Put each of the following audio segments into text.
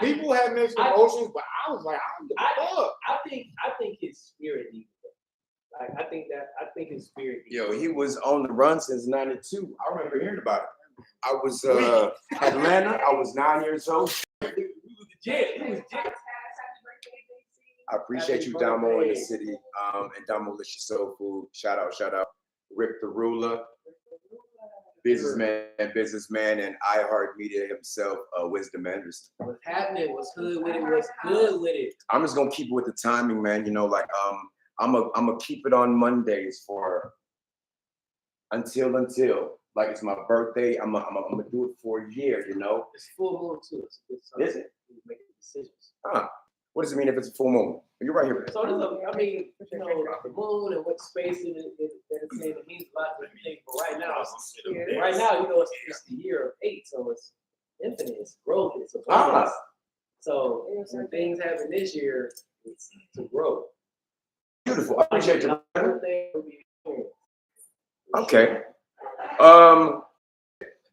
People have mixed emotions, but I was like, I don't give a fuck. I think his spirit needs it. Like I think his spirit. Yo, he was on the run since '92. I remember hearing about it. I was Atlanta. I was 9 years old. He was legit. I appreciate you, Damo, in the city, and Damolicious Soul Food. Shout out, Rick the Ruler, businessman, and iHeartMedia himself, Wisdom Anderson. What's happening? What's good with it? What's good with it? I'm just gonna keep it with the timing, man. You know, like I'm gonna keep it on Mondays for until like it's my birthday. I'm gonna do it for a year. You know. It's full moon too. Is it? Making decisions. What does it mean if it's a full moon? You're right here. So I mean, you know, the moon and what space it means a lot of different things. But right now, you know, it's the year of 8, so it's infinite, it's growth, it's abundance. So when things happen this year, it's to grow. Beautiful. I appreciate you. Okay.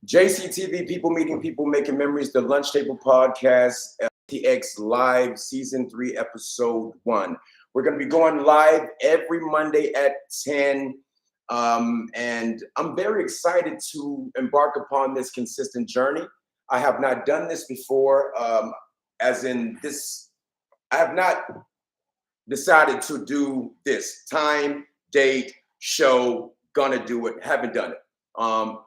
JCTV, People Meeting People, Making Memories, the Lunch Table Podcastatx Live, Season 3, Episode 1. We're going to be going live every Monday at 10. And I'm very excited to embark upon this consistent journey. I have not done this before, as in this, I have not decided to do this time, date, show, gonna do it, haven't done it.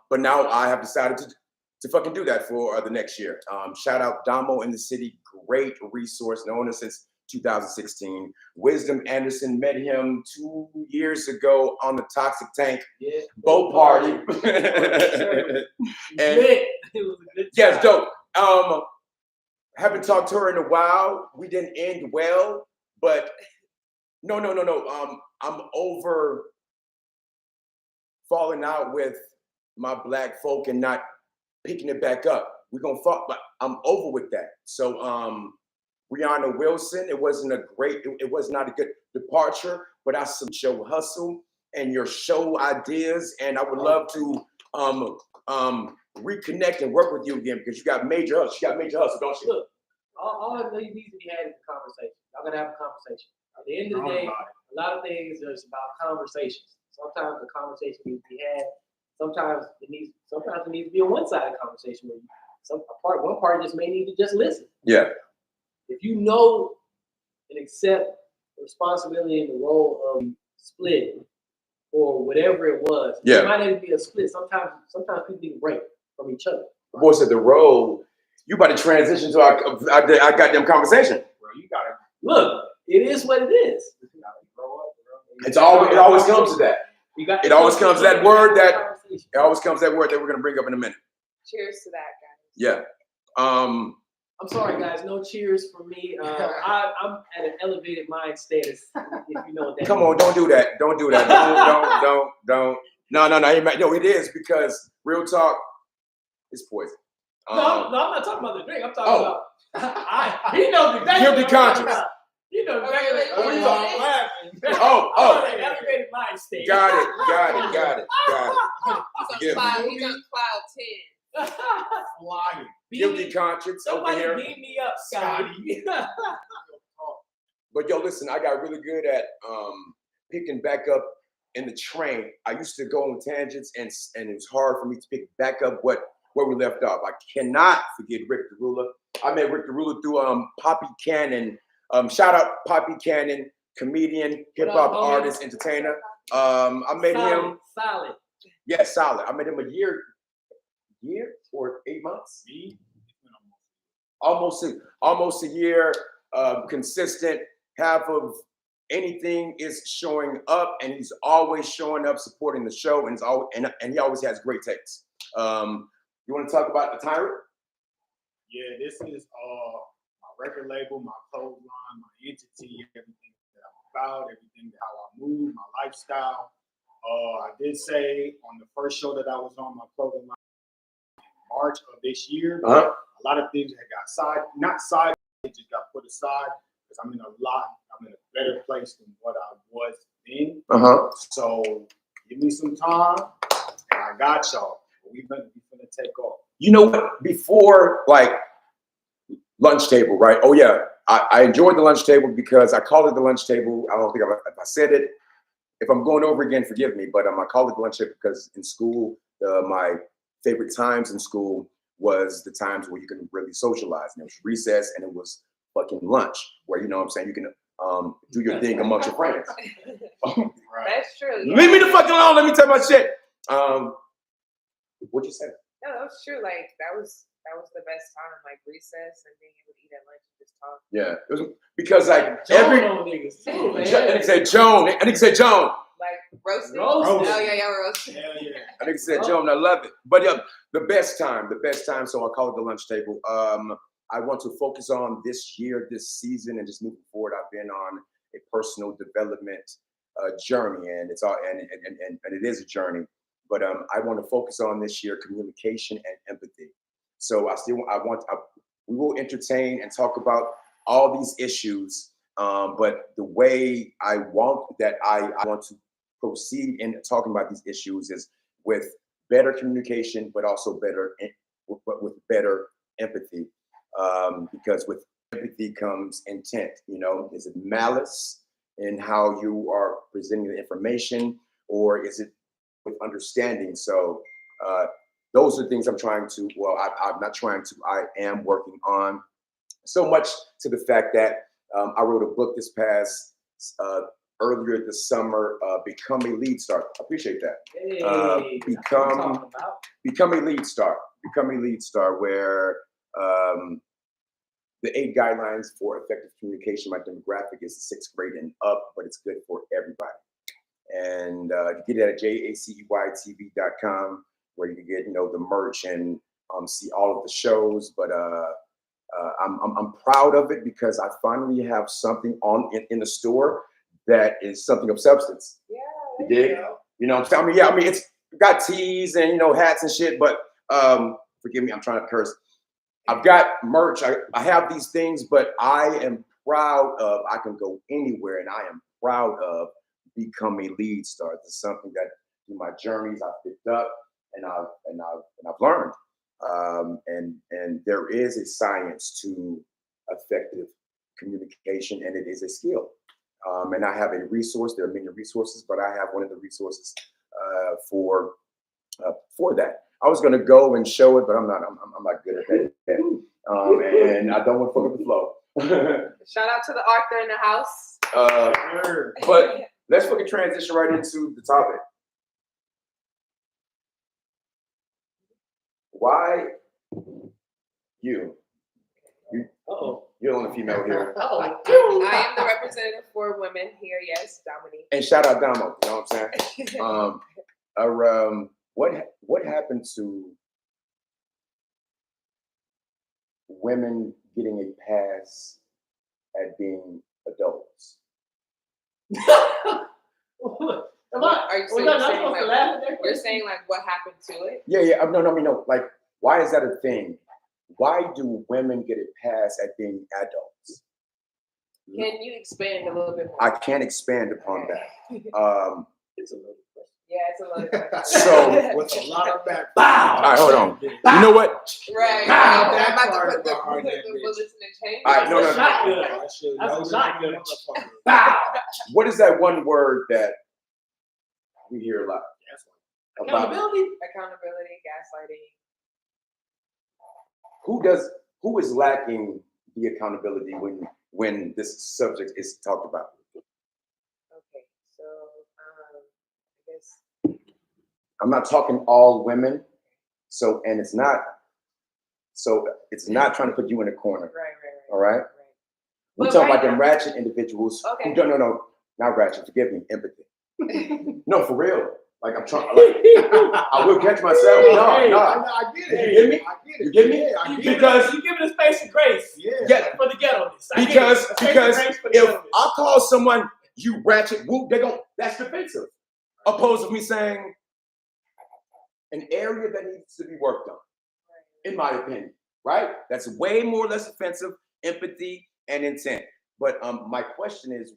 But now I have decided to fucking do that for the next year. Shout out Damo in the city, great resource, known us since 2016. Wisdom Anderson, met him 2 years ago on the Toxic Tank boat party. And yes, dope. Haven't talked to her in a while. We didn't end well, but no. I'm over falling out with my black folk and not picking it back up. We're gonna fall, but I'm over with that. So Rihanna Wilson, it was not a good departure, but I some show hustle and your show ideas, and I would love to reconnect and work with you again because you got major hustle. You got major hustle, don't you? Look, all that needs to be had is a conversation. I'm gonna have a conversation. At the end of the day, a lot of things are about conversations. Sometimes the conversation needs to be had. Sometimes it needs to be a one-sided conversation where one part just may need to just listen. Yeah. If you know and accept the responsibility and the role of split or whatever it was, it might not be a split. Sometimes people need a break from each other. The boy said the role. You about to transition to our goddamn conversation. Bro, you gotta look. It is what it is. It always comes to that. It always comes to that word that we're gonna bring up in a minute. Cheers to that, guys. Yeah. I'm sorry, guys. No cheers for me. I'm at an elevated mind status. If you know what that Come means. on, don't do that. Don't. Don't. No, it is because real talk is poison. No, I'm not talking about the drink. I'm talking about. He knows exactly. Guilty conscience. You know exactly. Oh. Elevated mind state. Got it. He's on cloud 10. flying. Guilty conscience over here. Somebody beat me up, Scotty. But yo, listen, I got really good at picking back up in the train. I used to go on tangents, and it was hard for me to pick back up where we left off. I cannot forget Rick the Ruler. I met Rick the Ruler through Poppy Cannon. Shout out Poppy Cannon, comedian, hip hop artist, entertainer. I met him. Solid. Yeah, solid. I met him a year or 8 months. Almost a year. Consistent. Half of anything is showing up, and he's always showing up, supporting the show, and he always has great takes. You want to talk about The Tyrant? Yeah, this is my record label, my clothesline, my entity, everything that I'm about, everything how I move, my lifestyle. I did say on the first show that I was on, my clothing line in March of this year, a lot of things that got they just got put aside because I'm in a better place than what I was then. So give me some time, and I got y'all. We're gonna take off. You know what? Before, like, Lunch table, right? Oh yeah, I enjoyed the lunch table because I called it the lunch table. I don't think if I said it. If I'm going over again, forgive me, but I call it the lunch table because in school, my favorite times in school was the times where you can really socialize. And it was recess and it was fucking lunch, where you know what I'm saying you can do your thing amongst your friends. That's true. Yeah. Leave me the fuck alone. Let me tell my shit. What'd you say? No, that was true. Like that was the best time, like recess and being able to eat at lunch and just talk. Yeah, it was because like Joan on niggas too, man. I think said Joan. I think said Joan. Like roasting. Roasting. Oh yeah, roasting. Hell yeah. I think said Joan. I love it. But yeah, the best time. So I call it the lunch table. I want to focus on this year, this season, and just moving forward. I've been on a personal development journey, and it's all and it is a journey. But I want to focus on this year communication and empathy. So we will entertain and talk about all these issues. But the way I want to proceed in talking about these issues is with better communication, but also with better empathy. Because with empathy comes intent. You know, is it malice in how you are presenting the information, or is it with understanding? So those are things I'm trying to. Well, I'm not trying to. I am working on. So much to the fact that I wrote a book this past earlier this summer. Become a lead star. I appreciate that. Hey, Become a lead star. Become a lead star. Where the 8 guidelines for effective communication. My demographic is 6th grade and up, but it's good for everybody. And you get it at jaceytv.com, where you can get the merch and see all of the shows. But I'm proud of it because I finally have something in the store that is something of substance. Yeah. You dig? You know what I'm saying? I mean, it's got tees and hats and shit, but forgive me, I'm trying to curse. I've got merch. I have these things, but I am proud of. I can go anywhere, and I am proud of become a lead star. This is something that through my journeys I've picked up and I've learned. And there is a science to effective communication, and it is a skill. And I have a resource. There are many resources, but I have one of the resources for that. I was gonna go and show it, but I'm not good at that. And I don't want to fuck up the flow. Shout out to the Arthur in the house. But let's fucking transition right into the topic. Why you? You're the only female here. I am the representative for women here. Yes, Dominique. And shout out Damo. You know what I'm saying? What happened to women getting a pass at being adults? You're saying like what happened to it? Yeah. No. Like, why is that a thing? Why do women get a pass at being adults? Can you expand a little bit more? I can't expand upon that. It's a little question. Yeah, it's a little bit. So with a lot of back. All right, hold on. You know what? Right. That I'm about part to put behind that the bitch. bullets in the chamber. All right, no. That's a shotgun. What is that one word that we hear a lot about? Accountability, gaslighting. Who is lacking the accountability when this subject is talked about? Okay, so I guess I'm not talking all women. So it's not trying to put you in a corner. Right. All right? We're talking about them ratchet individuals. Okay. No, not ratchet. Forgive me. Empathy. No, for real. Like I'm trying. I will catch myself. No. I get it. You get me? I get it. You get me? Yeah, I get it. Because you give it a space of grace. Yeah. For the ghetto-ness. Because if I call someone you ratchet, whoop, that's defensive. Opposed to me saying an area that needs to be worked on, in my opinion, right? That's way more or less offensive, empathy and intent. But my question is,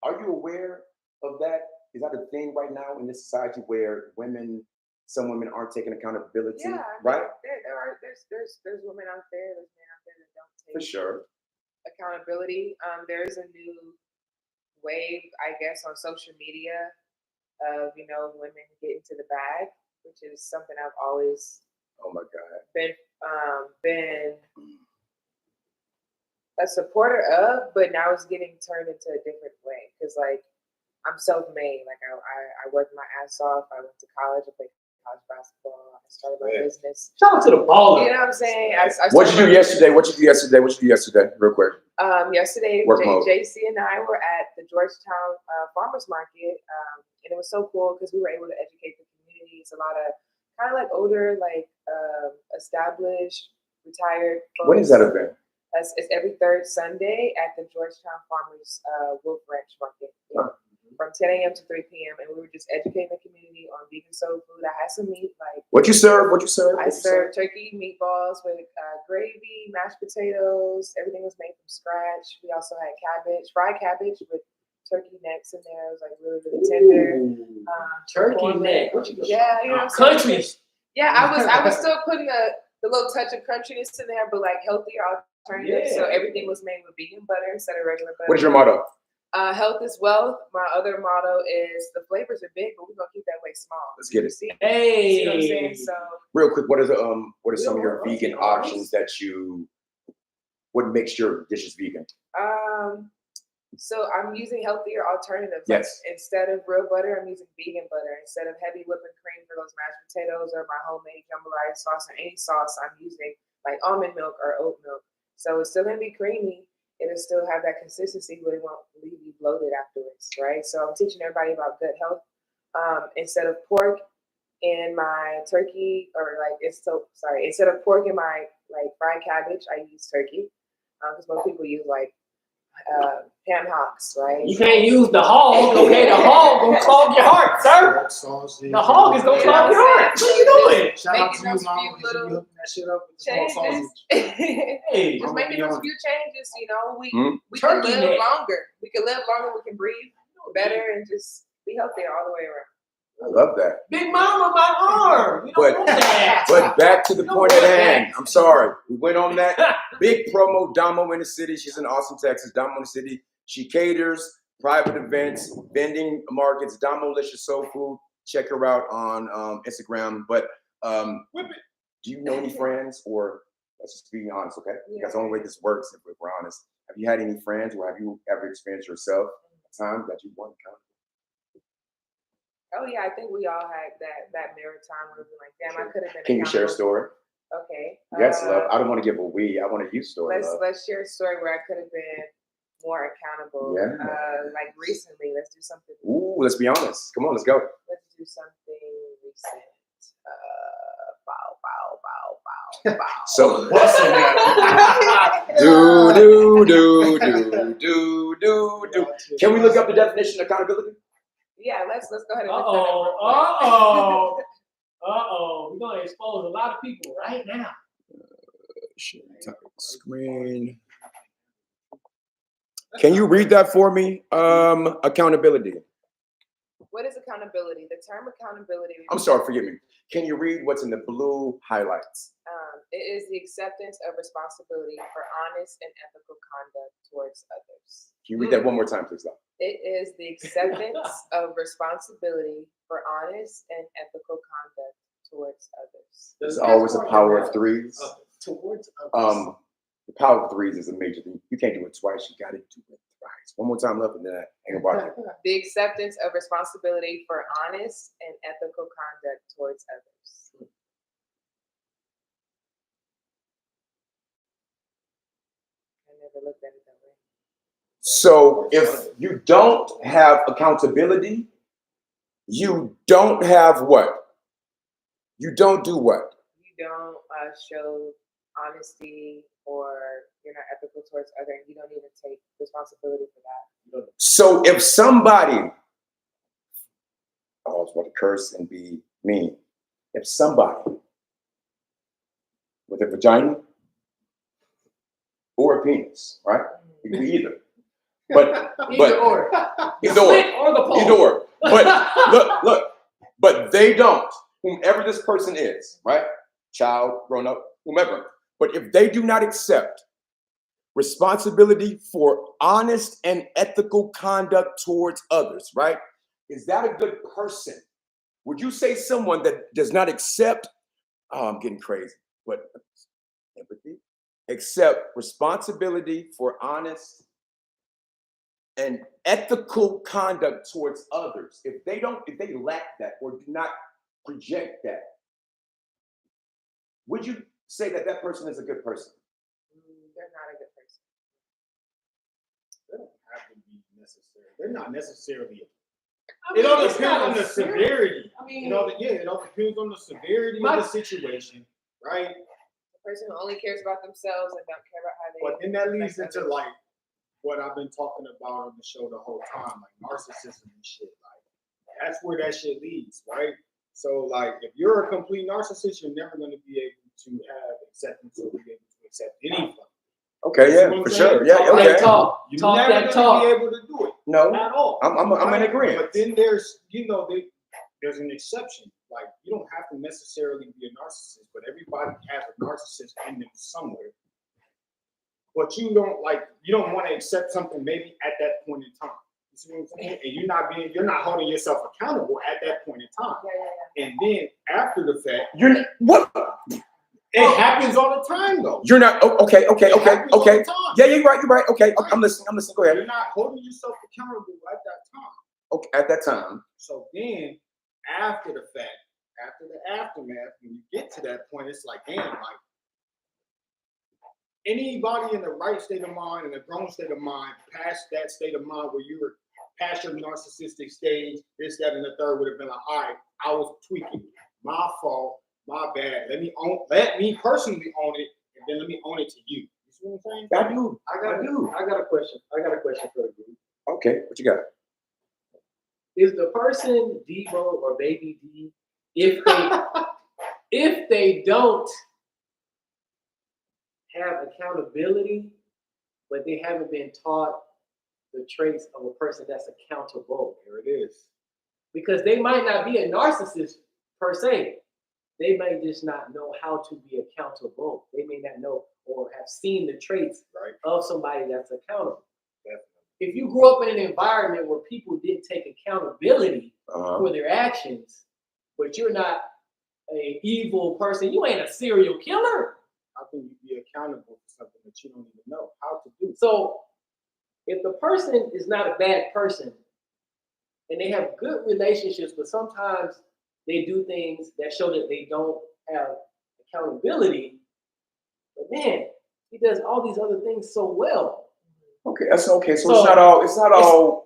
are you aware of that? Is that a thing right now in this society where women some women aren't taking accountability, Yeah, right? There's women out there, there's men out there that don't For take sure. accountability. There's a new wave, I guess, on social media of women getting to the bag, which is something I've always Oh my God. been a supporter of, but now it's getting turned into a different way. Because like I'm self-made. Like I worked my ass off. I went to college. I played college basketball. I started my business. Shout out to the baller. You know what I'm saying? What'd you do yesterday? Real quick. Yesterday, Work mode. JC and I were at the Georgetown Farmers Market, and it was so cool because we were able to educate the community. It's a lot of kind of like older, like established, retired folks. When is that event? It's every third Sunday at the Georgetown Farmers Wolf Ranch Market. Yeah. From 10 a.m. to 3 p.m. And we were just educating the community on vegan soul food. I had some meat. What you serve? I served turkey meatballs with gravy, mashed potatoes. Everything was made from scratch. We also had fried cabbage with turkey necks in there. It was like really, really tender. Turkey neck. Yeah, you know what I'm saying? Countries. Yeah, I was still putting the little touch of crunchiness in there, but like healthier alternatives. Yeah. So everything was made with vegan butter instead of regular butter. What is your motto? Health is wealth. My other motto is the flavors are big, but we're gonna keep that way small. Let's get it. See what Hey. I'm saying? So Real quick, what are some of your vegan options what makes your dishes vegan? so I'm using healthier alternatives. Yes. Like, instead of real butter, I'm using vegan butter. Instead of heavy whipping cream for those mashed potatoes or my homemade jambalaya sauce or any sauce, I'm using like almond milk or oat milk. So it's still gonna be creamy. It'll still have that consistency, but it won't leave you bloated afterwards, right? So I'm teaching everybody about gut health. Instead of pork in my turkey, instead of pork in my fried cabbage, I use turkey. Because most people use ham hocks, right? You can't use the hog, okay? The hog gonna clog your heart, sir. The hog is gonna clog your heart. What are you doing? Shout out to Making you, those mom. few Because you little hooking that shit up with the small changes. sausage. Hey, Just making those few changes, we can Turkey live neck. longer. We can live longer. We can breathe better and just be healthier all the way around. I love that. Big mama, my arm. You don't want that. But back to the You don't point at want hand. that. I'm sorry. We went on that big promo. Damo in the city. She's in Austin, Texas. Damo in the city. She caters private events, vending markets, Damolicious Soul Food. Check her out on Instagram. But do you know any friends, or let's just be honest, okay? Because the only way this works, if we're honest, have you had any friends, or have you ever experienced yourself a time that you weren't accountable? Oh yeah, I think we all had that mirror time where we're like, damn, I could have been. Can you share a story? Okay. Yes, love. I don't want to give a we. I want to use story. Let's share a story where I could have been more accountable. Yeah. Like recently, let's do something. Ooh, let's be honest. Come on, let's go. Let's do something recent. Bow. So Busting that. do. Can we look up the definition of accountability? Yeah, let's go ahead and look We're gonna expose a lot of people right now. Screen. Can you read that for me? Accountability. What is accountability? The term accountability. I'm sorry, forgive me. Can you read what's in the blue highlights? It is the acceptance of responsibility for honest and ethical conduct towards others. Can you read that one more time, please, love? It is the acceptance of responsibility for honest and ethical conduct towards others. There's always a power of threes. Towards others. The power of threes is a major thing. You can't do it twice. You got to do it thrice. One more time, love, and then I ain't about it. The acceptance of responsibility for honest and ethical conduct towards others. I never looked at it that way. So if you don't have accountability, you don't have what? You don't do what? You don't show honesty, or you're not ethical towards others. You don't even take responsibility for that. So if somebody, I was about to curse and be mean. If somebody with a vagina or a penis, right? It can be either. But Either or. Either or. Or the pole. Either or. But look. But they don't. whomever this person is, right? Child, grown up, whomever. But if they do not accept responsibility for honest and ethical conduct towards others, right? Is that a good person? Would you say someone that does not accept, I'm getting crazy, but empathy, accept responsibility for honest and ethical conduct towards others, if they lack that or do not project that, would you say that that person is a good person? They're not a good person. They don't have to be necessary. They're not necessarily. I It all it's depends not on the a serious- severity. I mean, It all depends on the severity of the situation, right? The person who only cares about themselves and don't care about how they. But then that leads affect into others. like what I've been talking about on the show the whole time, like narcissism and shit. Like that's where that shit leads, right? So like if you're a complete narcissist, you're never going to be able to have acceptance or be able to accept anything. Okay, You see yeah, what I'm for saying? sure. Yeah, talk okay. that talk. You're Talk never that going talk. to be able to do it No, at all. I'm in Right? agreement. But then there's, there's an exception. Like you don't have to necessarily be a narcissist, but everybody has a narcissist in them somewhere. But you don't want to accept something maybe at that point in time. You see what I'm saying? And you're not holding yourself accountable at that point in time. Yeah. And then after the fact, What? it happens all the time though. You're not. Okay. It happens all the time. Yeah, you're right. Okay, I'm listening. Go ahead. You're not holding yourself accountable at that time. Okay, at that time. So then, after the fact, after the aftermath, when you get to that point, it's like, damn, like anybody in the right state of mind, in a grown state of mind, past that state of mind where you were past your narcissistic stage, this, that, and the third would have been like, all right, I was tweaking. My fault, my bad. Let me personally own it, and then let me own it to you. You see what I'm saying? I do. I got a question. I got a question for you. Okay, what you got? Is the person Debo or Baby D if they don't have accountability, but they haven't been taught the traits of a person that's accountable? There it is. Because they might not be a narcissist per se. They may just not know how to be accountable. They may not know or have seen the traits of somebody that's accountable. Definitely. If you grew up in an environment where people didn't take accountability for their actions, but you're not an evil person, you ain't a serial killer. How can you be accountable for something that you don't even know how to do? So if the person is not a bad person and they have good relationships, but sometimes they do things that show that they don't have accountability, but man, he does all these other things so well. Okay, that's okay. So it's not all.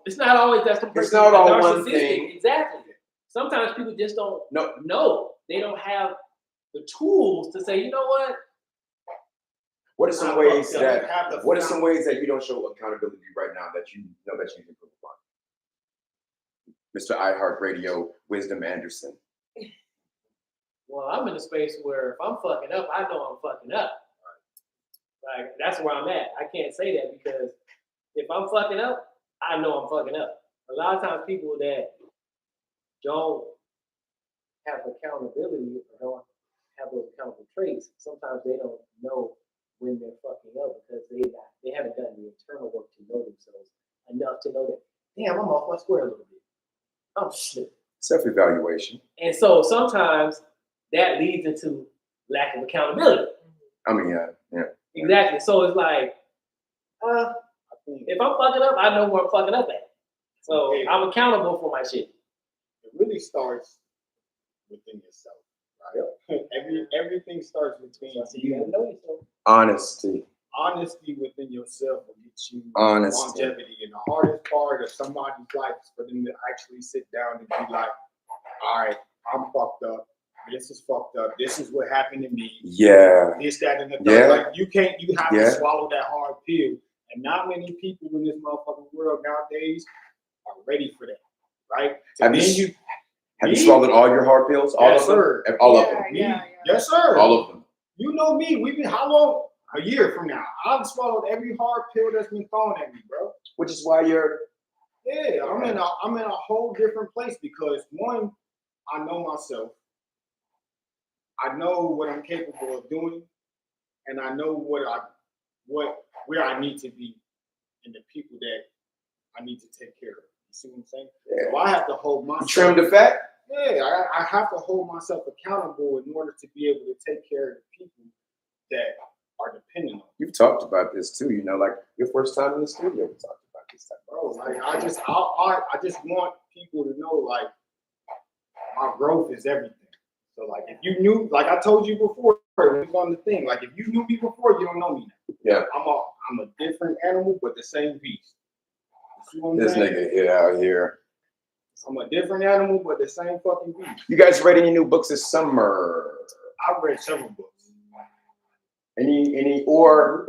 It's not always that some person It's not all one narcissistic. thing. Exactly. Sometimes people just don't know. They don't have the tools to say, you know what? What are some ways that you don't show accountability right now that you know that you can improve upon? Mr. iHeartRadio, Wisdom Anderson. Well, I'm in a space where if I'm fucking up, I know I'm fucking up. Like that's where I'm at. I can't say that because if I'm fucking up, I know I'm fucking up. A lot of times people that don't have accountability or don't have those accountable traits, sometimes they don't know when they're fucking up because they haven't done the internal work to know themselves enough to know that, damn, I'm off my square a little bit. I'm shit. Self-evaluation. And so sometimes that leads into lack of accountability. I mean, yeah. Exactly. So it's like, if I'm fucking up, I know where I'm fucking up at. So I'm accountable for my shit. It really starts within yourself, right? Everything starts within you. So you gotta know yourself. Honesty. Honesty within yourself will get you Honesty. longevity. And the hardest part of somebody's life is for them to actually sit down and be like, all right, I'm fucked up. This is fucked up. This is what happened to me. Yeah. This, that, and the third. Yeah. Like you have to swallow that hard pill. And not many people in this motherfucking world nowadays are ready for that. Right? So Have you swallowed all your hard pills? All Yes, of them? sir. All of them. Yeah. Yes, sir. All of them. You know me. We've been how long? A year from now. I've swallowed every hard pill that's been thrown at me, bro. Which is why you're. Yeah, I'm in a whole different place because one, I know myself. I know what I'm capable of doing, and I know where I need to be, and the people that I need to take care of. You see what I'm saying? Yeah. So I have to hold myself. Trim the fat. Yeah, I have to hold myself accountable in order to be able to take care of the people that are dependent on me. You've talked about this too, you know, like your first time in the studio, we talked about this type. Bro, like I just want people to know, like, my growth is everything. So like if you knew, like I told you before, it was on the thing. Like if you knew me before, you don't know me now. Yeah. I'm a different animal, but the same beast. You see what I'm This saying? nigga hit out here. I'm a different animal, but the same fucking beast. You guys read any new books this summer? I've read several books. Any or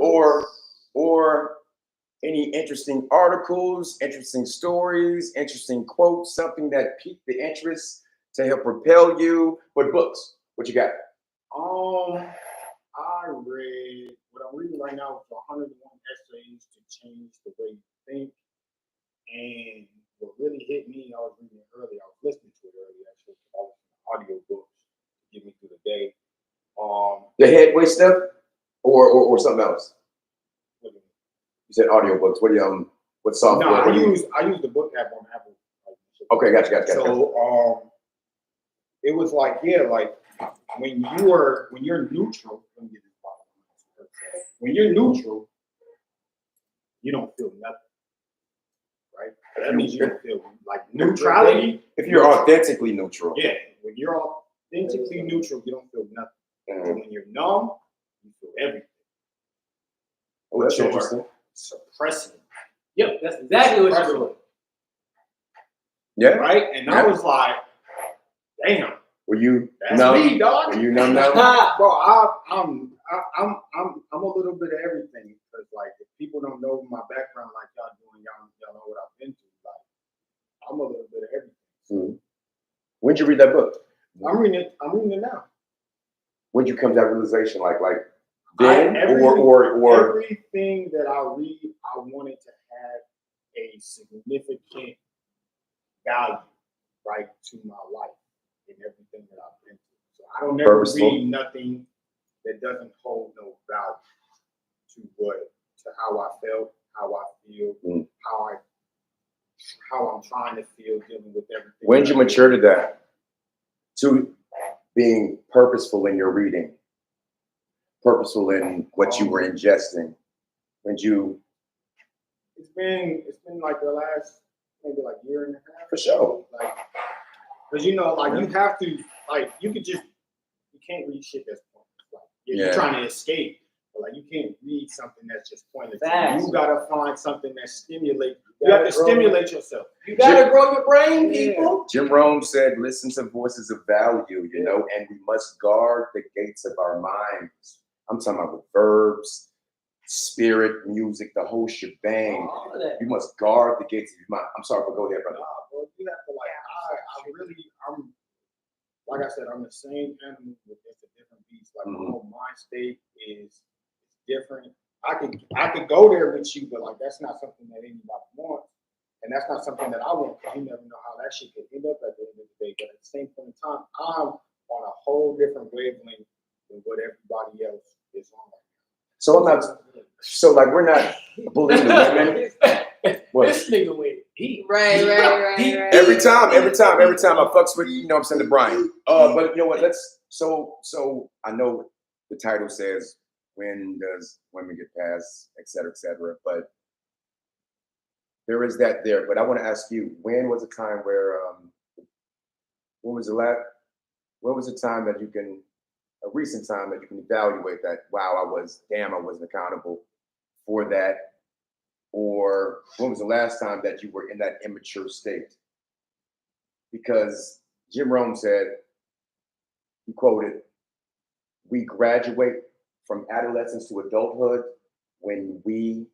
any interesting articles, interesting stories, interesting quotes, something that piqued the interest to help propel you? What books? What you got? I read what I'm reading right now is 101 essays to change the way you think. And what really hit me, I was reading it earlier. I was listening to it earlier actually. I was audio books to get me through the day. The headway stuff, or something else. What do you mean? You said audiobooks. What do you what software? No, I use the book app on Apple. Okay, gotcha. So it was like, yeah, like when you're neutral, when you're neutral, you don't feel nothing. Right? That means you don't feel like neutrality. If you're authentically neutral. Yeah, when you're authentically neutral, you don't feel nothing. And when you're numb, you feel everything. Oh, that's interesting. Suppressing. Yep, that's exactly what you're doing. Yeah. Right? And I was like, damn. Were you That's numb? me, dog. Were you numb now? Bro, I'm a little bit of everything. Because like if people don't know my background like y'all doing, y'all know what I've been through. Like I'm a little bit of everything. When'd you read that book? I'm reading it now. When'd you come to that realization? Like then or everything that I read, I wanted to have a significant value, right, to my life and everything that I've been through. So I don't ever read nothing that doesn't hold no value to how I felt, how I feel, how I'm trying to feel dealing with everything. When did you mature to that? To being purposeful in your reading, purposeful in what you were ingesting. When you? It's been like the last maybe like year and a half. For sure. Like, because you know, like you have to, like you can't read shit that's pointless. Like you're trying to escape. But like you can't read something that's just pointless. You gotta find something that stimulates. You have to stimulate yourself. You gotta grow your brain, people. Jim Rome said, "Listen to voices of value, you know, and we must guard the gates of our minds." I'm talking about with verbs, spirit, music, the whole shebang. All of that. You must guard the gates of your mind. I'm sorry, but go ahead, brother. Nah, bro, you have to I'm like I said, I'm the same animal with just a different beast. Like my whole mind state is different. I could go there with you, but like that's not something that anybody wants, and that's not something that I want. You never know how that shit could end up at the end of the day. But at the same point in time, I'm on a whole different wavelength than what everybody else is on. So I'm not. So like we're not bullying the women. This nigga went deep. Right. Every time I fucks with, you know, I'm saying to Brian. But you know what? So I know the title says, when does women get past, et cetera, but there is that there. But I want to ask you, when was a time where, when was a time that you can, a recent time that you can evaluate that, wow, I wasn't accountable for that? Or when was the last time that you were in that immature state? Because Jim Rome said, he quoted, "We graduate from adolescence to adulthood when we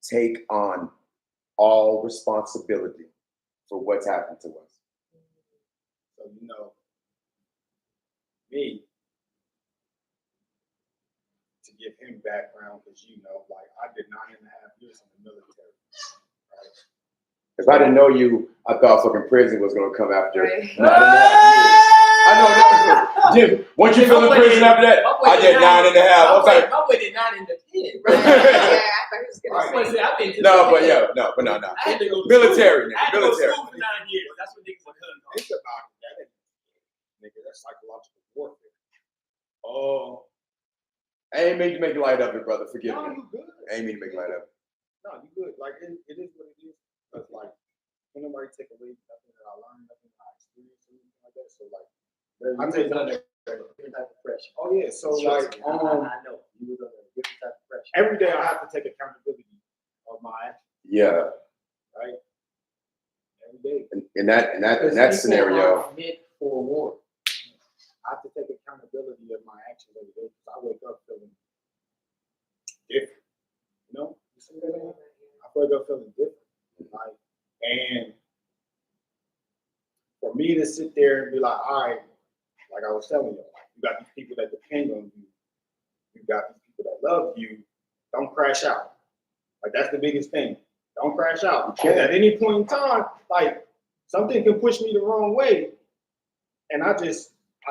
take on all responsibility for what's happened to us." So, you know, me, to give him background, because, you know, like I did 9.5 years in the military, right? If I didn't know you, I thought fucking prison was going to come after 9.5 years. I know that. Jim, once you feel in prison after that, I did 9.5. I was like, my boy did 9 in the pen. Right. Yeah, I thought he was gonna say. I've been to no, the but pen. yeah, no, but no. I had to go to Military, school. I had to go to military. school for 9 years. That's what niggas were doing. Think about it. That ain't, nigga, that's psychological warfare. Oh, I ain't mean to make light of it, brother. Forgive no, me. you good. I ain't mean to make light of it. No, you good. Like it is what it is. Cause like, can nobody take away nothing that I learned, nothing that I experienced, or anything like that. So like, I take under different type of pressure. Oh yeah. So like, I know you was under a different type of pressure. every day I have to take accountability of my actions. Yeah. Right. Every day In that scenario. Meant for war. I have to take accountability of my actions every day because I wake up feeling different. You know, you see what I mean? I wake up feeling different. Like, and for me to sit there and be like, all right, like I was telling you, you got these people that depend on you. You got these people that love you. Don't crash out. Like that's the biggest thing. Don't crash out. Because at any point in time, like something can push me the wrong way, and I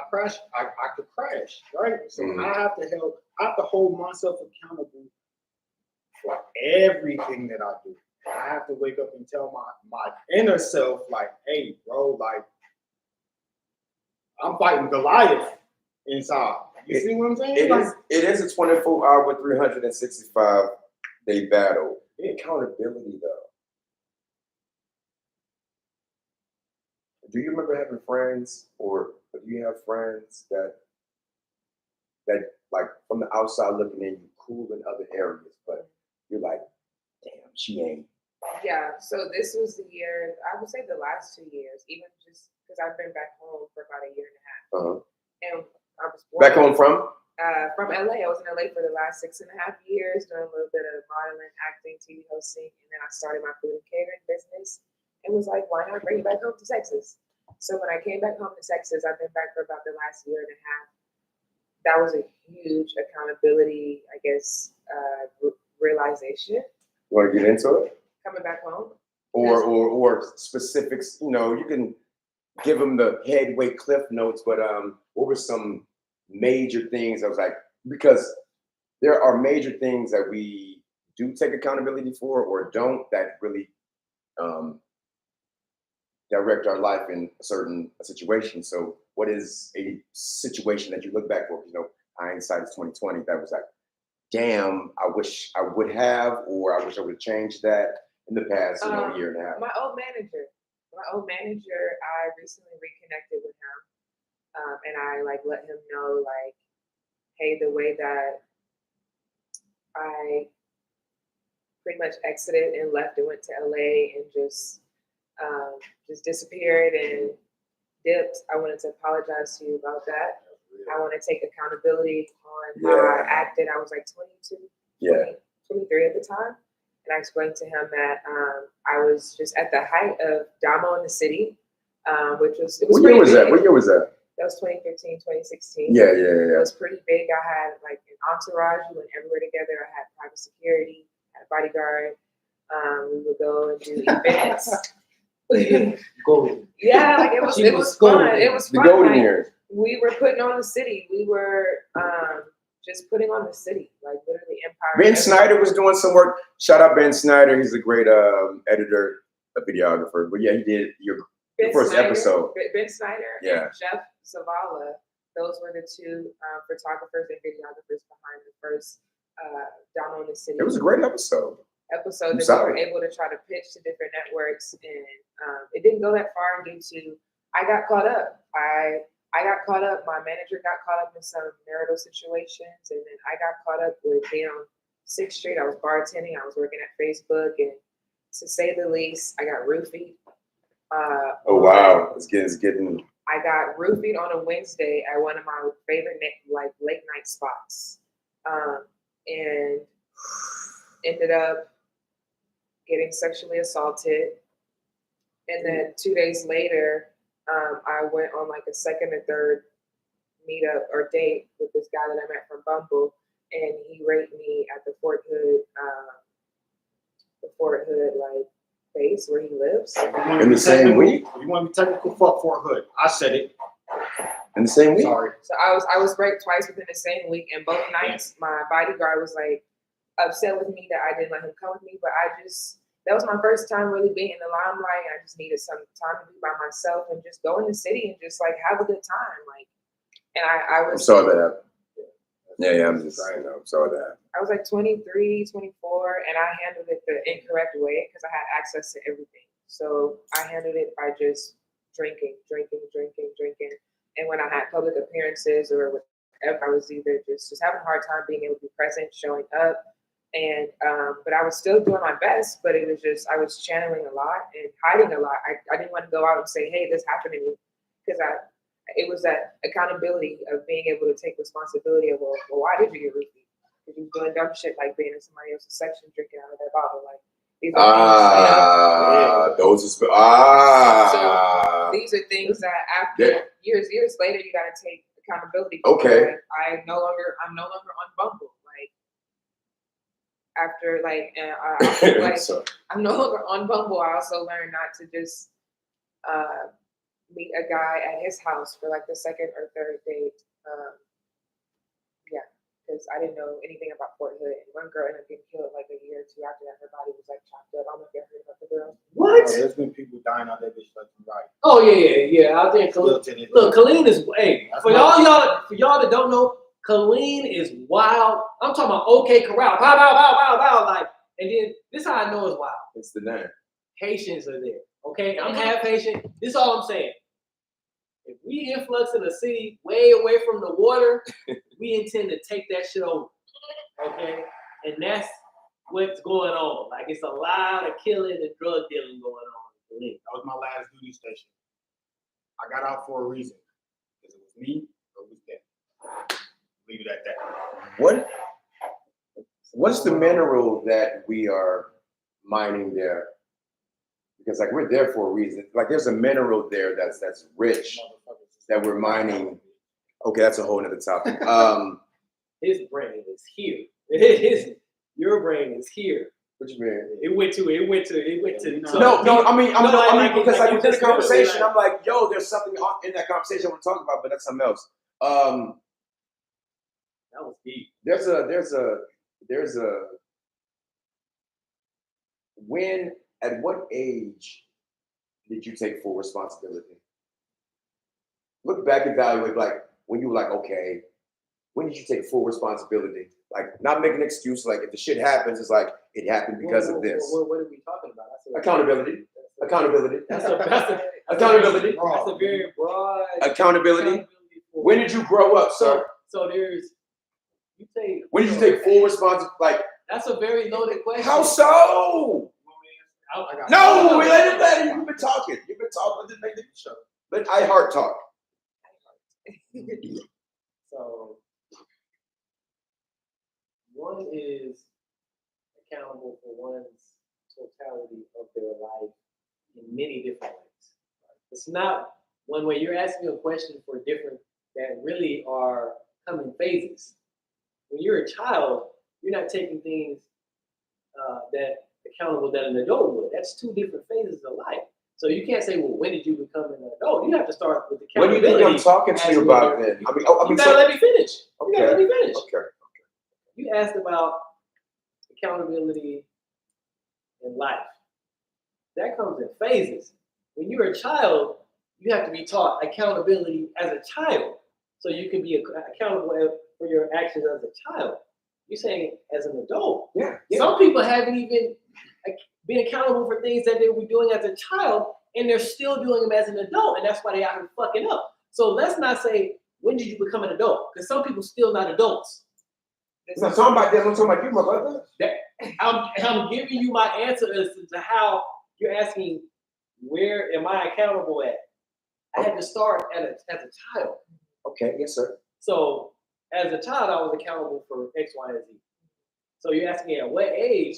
crash. I could crash, right? So I have to hold myself accountable for everything that I do. I have to wake up and tell my inner self, like, hey, bro, like I'm fighting Goliath inside. You see what I'm saying? It is a 24-hour, 365-day battle. Accountability, though. Do you remember having friends, or do you have friends that like from the outside looking in, you cool in other areas, but you're like, damn, she ain't. Yeah, so this was the year, I would say the last 2 years, even just because I've been back home for about a year and a half. And I was born Back home from? From LA. I was in LA for the last 6.5 years, doing a little bit of modeling, acting, TV hosting, and then I started my food and catering business. It was like, why not bring it back home to Texas? So when I came back home to Texas, I've been back for about the last year and a half. That was a huge accountability, I guess, realization. You want to get into it? Coming back home. Or specifics, you know, you can give them the headway cliff notes, but what were some major things I was like, because there are major things that we do take accountability for or don't that really direct our life in a certain situation. So what is a situation that you look back for? You know, hindsight is 2020. That was like, damn, I wish I would have, or I wish I would have changed that in the past, year and a half. My old manager, I recently reconnected with him, and I let him know hey, the way that I pretty much exited and left and went to LA and just disappeared and dipped. I wanted to apologize to you about that. I want to take accountability on how I acted. I was 22, 23 at the time. And I explained to him that I was just at the height of Damo in the City, which was What year was that? What year was that? That was 2015, 2016. Yeah. It was pretty big. I had an entourage. We went everywhere together. I had private security, had a bodyguard. We would go and do events. Golden. Yeah, it was fun. It was fun. The golden years. We were putting on the city. We were just putting on the city, literally empire. Ben Snyder was doing some work. Shout out Ben Snyder. He's a great editor, a videographer. But yeah, he did your first episode. Ben Snyder and Jeff Zavala. Those were the two photographers and videographers behind the first Down on the City. It was a great episode. That we were able to try to pitch to different networks, and it didn't go that far due to I got caught up. I got caught up. My manager got caught up in some marital situations, and then I got caught up with being on 6th Street. I was bartending. I was working at Facebook, and to say the least, I got roofied. Oh wow, it's getting. I got roofied on a Wednesday at one of my favorite late night spots, and ended up getting sexually assaulted. And then 2 days later, I went on a second or third meetup or date with this guy that I met from Bumble, and he raped me at the Fort Hood base where he lives. In the same week? You want to be technical? Fuck Fort Hood. I said it. In the same week? Sorry. So I was raped twice within the same week, and both nights my bodyguard was like upset with me that I didn't let him come with me. But that was my first time really being in the limelight. I just needed some time to be by myself and just go in the city and just like have a good time. Like, and I was. I'm sorry that happened. Yeah, I'm just saying. I'm sorry that happened. I was like 23, 24, and I handled it the incorrect way because I had access to everything. So I handled it by just drinking. And when I had public appearances or whatever, I was either just having a hard time being able to be present, showing up. And but I was still doing my best, but it was just I was channeling a lot and hiding a lot. I didn't want to go out and say, hey, this happened to me, because it was that accountability of being able to take responsibility of, well, why did you get roofied? Because you were doing dumb shit like being in somebody else's section drinking out of their bottle. Like these are these are things that after years later you gotta take accountability for. Okay. Like, I'm no longer on Bumble. Like after like I'm no longer on Bumble. I also learned not to just meet a guy at his house for like the second or third date. Because I didn't know anything about Fort Hood. And one girl ended up getting killed like a year or two after that. Her body was like chopped up. I don't know if you ever heard about the girl. What? There's been people dying out there, bitch, left and right. Oh yeah. Out there, look, Colleen is for y'all that don't know, Colleen is wild. I'm talking about OK Corral, pow, like, and then this how I know it's wild. It's the name. Haitians are there. Okay, I'm half Haitian. This is all I'm saying. If we influx in a city way away from the water, we intend to take that shit over. Okay? And that's what's going on. Like, it's a lot of killing and drug dealing going on. That was my last duty station. I got out for a reason. Because it was me or it was them. Leave it at that. What's the mineral that we are mining there? Because like we're there for a reason. Like there's a mineral there that's rich that we're mining. Okay, that's a whole nother topic. His brain is here. Your brain is here. What you mean? It went to. No. I mean, because like within the conversation, like, I'm like, yo, there's something in that conversation I want to talk about, but that's something else. That was deep. There's a when. At what age did you take full responsibility? Look back, evaluate, like when you were like, okay, when did you take full responsibility? Like not make an excuse, like if the shit happens, it's like it happened because of this. What are we talking about? Accountability. That's accountability. That's a very broad accountability. When did you grow up, sir? So when did you take full responsibility? Like that's a very loaded question. How so? No, let him. You've been talking. Let's make the show. Let I heart talk. So, one is accountable for one's totality of their life in many different ways. It's not one way. You're asking a question for different that really are coming phases. When you're a child, you're not taking things that accountable that an adult would. That's two different phases of life. So you can't say, well, when did you become an adult? You have to start with accountability. What do you think I'm talking to you about then? You gotta let me finish. Okay. You asked about accountability in life. That comes in phases. When you're a child, you have to be taught accountability as a child. So you can be accountable for your actions as a child. You're saying as an adult. Yeah. Some people haven't even been accountable for things that they were doing as a child, and they're still doing them as an adult, and that's why they are fucking up. So let's not say, when did you become an adult? Because some people still not adults. I'm not talking about them. I'm talking about you, my brother. I'm giving you my answer as to how you're asking, where am I accountable at? I had to start as a child. Okay, yes, sir. So as a child, I was accountable for X, Y, and Z. So you're asking me at what age?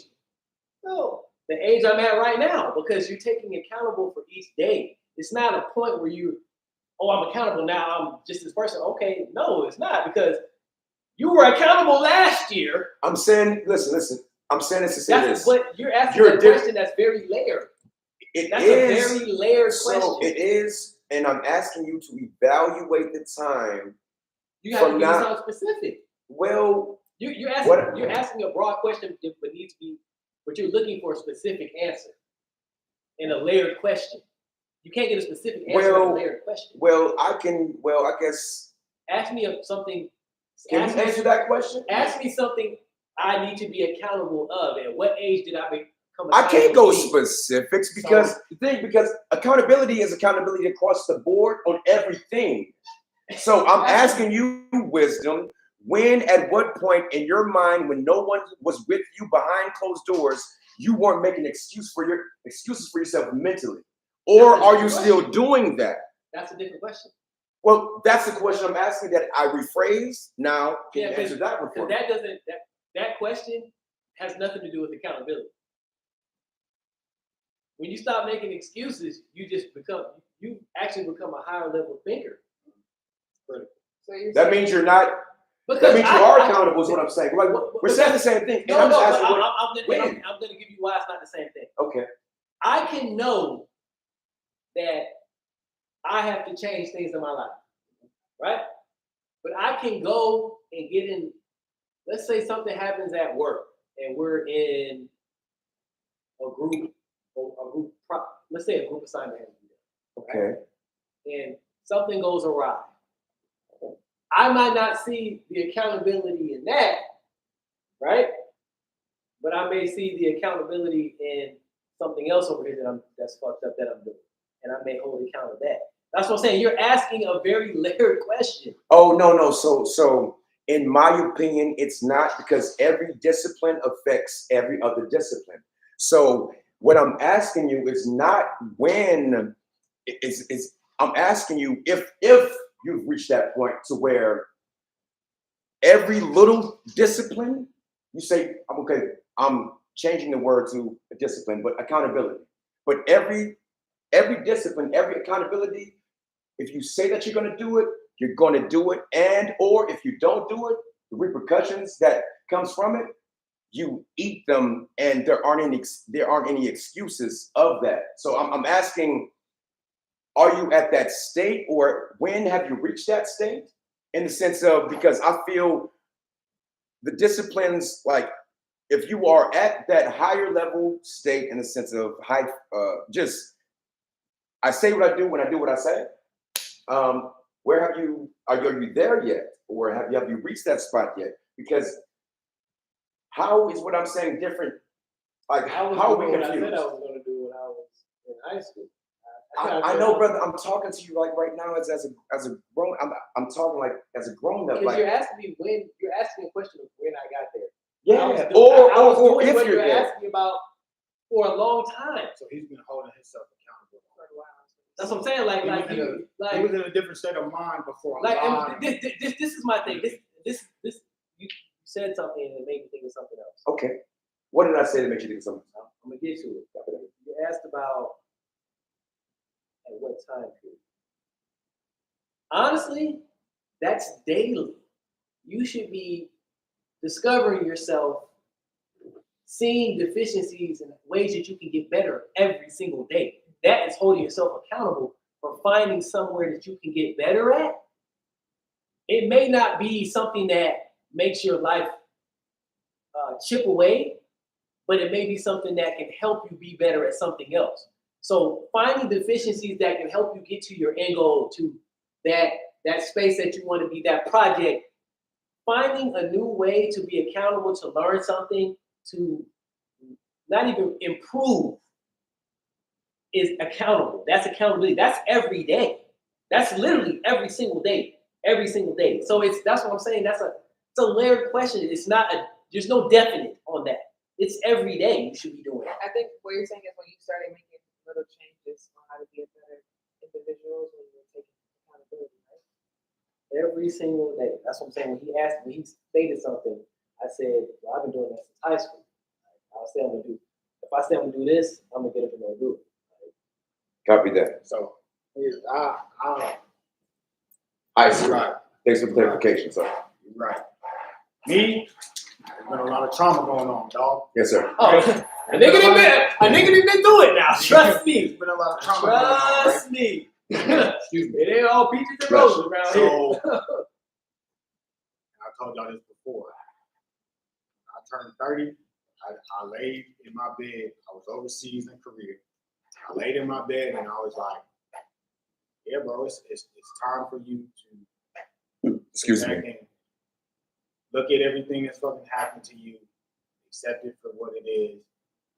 No, the age I'm at right now, because you're taking accountable for each day. It's not a point where I'm accountable now, I'm just this person. Okay, no, it's not, because you were accountable last year. I'm saying, listen. I'm saying this to say this. But you're asking a question that's very layered. That's a very layered question. So it is. and I'm asking you to evaluate the time. You got to give me something specific. Well, you're asking a broad question, but needs to be, but you're looking for a specific answer in a layered question. You can't get a specific answer in a layered question. I guess. Ask me something. Can you answer that question? Ask me something I need to be accountable of. At what age did I become accountable? I can't go specifics because because accountability is accountability across the board on everything. So I'm asking you, wisdom, when, at what point in your mind, when no one was with you behind closed doors, you weren't making excuses for yourself mentally, or are you still doing that? That's a different question. Well, that's the question I'm asking that I rephrase now. Can you answer that one for me? That question has nothing to do with accountability. When you stop making excuses, you actually become a higher level thinker. So that means you're not. That means you are accountable. Is what I'm saying. Like we're saying the same thing. I'm going to give you why it's not the same thing. Okay. I can know that I have to change things in my life, right? But I can go and get in. Let's say something happens at work, and we're in a group. Let's say a group assignment has to be done. Okay. Right? And something goes awry. I might not see the accountability in that, right? But I may see the accountability in something else over here that's fucked up that I'm doing, and I may hold account of that. That's what I'm saying. You're asking a very layered question. Oh no. So in my opinion, it's not, because every discipline affects every other discipline. So what I'm asking you is not when. I'm asking you if you've reached that point to where every little discipline, you say, I'm changing the word to a discipline, but accountability. But every discipline, every accountability, if you say that you're going to do it, you're going to do it. And, or if you don't do it, the repercussions that comes from it, you eat them, and there aren't any excuses of that. So I'm asking, are you at that state, or when have you reached that state? In the sense of, because I feel the disciplines, like if you are at that higher level state in the sense of I say what I do when I do what I say. Are you there yet? Or have you reached that spot yet? Because how is what I'm saying different? Like how are we confused? I said I was going to do when I was in high school. I know, brother. I'm talking to you like right now as a grown. I'm talking like as a grown up. Because like, you're asking me when. You're asking a question of when I got there. Yeah, or if what you're asking about for a long time. So he's been holding himself accountable for a while. That's what I'm saying. He was in a different state of mind before. This is my thing. This you said something and it made me think of something else. Okay, what did I say to make you think of something? I'm gonna get to it. You asked about at what time period. Honestly, that's daily. You should be discovering yourself, seeing deficiencies and ways that you can get better every single day. That is holding yourself accountable for finding somewhere that you can get better at. It may not be something that makes your life chip away, but it may be something that can help you be better at something else. So finding deficiencies that can help you get to your end goal, to that space that you want to be, that project, finding a new way to be accountable, to learn something, to not even improve is accountable. That's accountability. That's every day. That's literally every single day. Every single day. So that's what I'm saying. It's a layered question. There's no definite on that. It's every day you should be doing it. I think what you're saying is when you started making little changes on how to be a better individual, when you're taking accountability, right? Every single day. That's what I'm saying. When he stated something, I said, well, I've been doing that since high school. I'll say I'm gonna do. If I say I'm gonna do this, I'm gonna get up and go do it. Copy that. So I see. Right. Thanks for the clarification, sir. You're right. Me, there's been a lot of trauma going on, dog. Yes, sir. Oh, a nigga done been through it now. Trust me. There's been a lot of trauma going on. Trust me. Excuse me. It ain't all peaches and roses around here. So, I told y'all this before. I turned 30. I laid in my bed. I was overseas in Korea. I laid in my bed and I was like, yeah, bro, it's time for you to Excuse me. and look at everything that's fucking happened to you, accept it for what it is,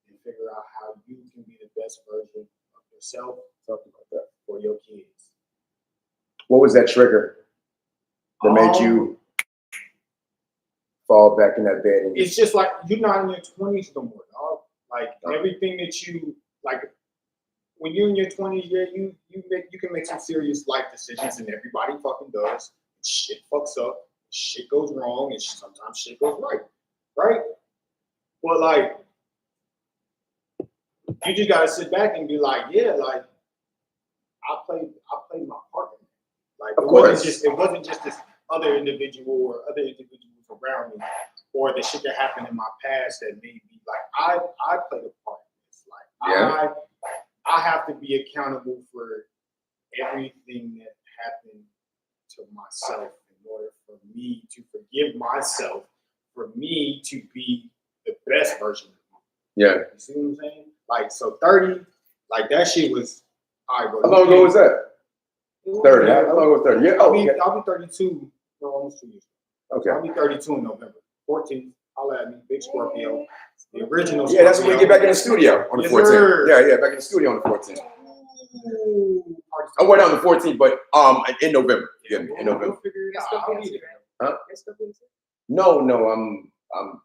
and figure out how you can be the best version of yourself, something like that, for your kids. What was that trigger that made you fall back in that bed? And It's just like you're not in your 20s no more, dog. Like everything that you like when you're in your 20s, yeah, you can make some serious life decisions, and everybody fucking does. Shit fucks up, shit goes wrong, and sometimes shit goes right, right? But like, you just gotta sit back and be like, yeah, like I played my part. Like of it course, wasn't just this other individual or other individuals around me, or the shit that happened in my past that made me like I played a part in this. Like I have to be accountable for everything that happened to myself in order for me to forgive myself, for me to be the best version of me. Yeah. You see what I'm saying? Like, so 30, like that shit was, all right, bro. How long ago was that? 30. How long was 30? Yeah. I'll be 32, no, almost 2 years. Okay. I'll be 32 in November. 14th, holla at me, big Scorpio. The original Scorpio. Yeah, that's when we get back in the studio on the Yes, 14th. sir. Yeah, back in the studio on the 14th. I went on the 14th, but in November. Yeah, in November. We'll figure it out. Huh? No,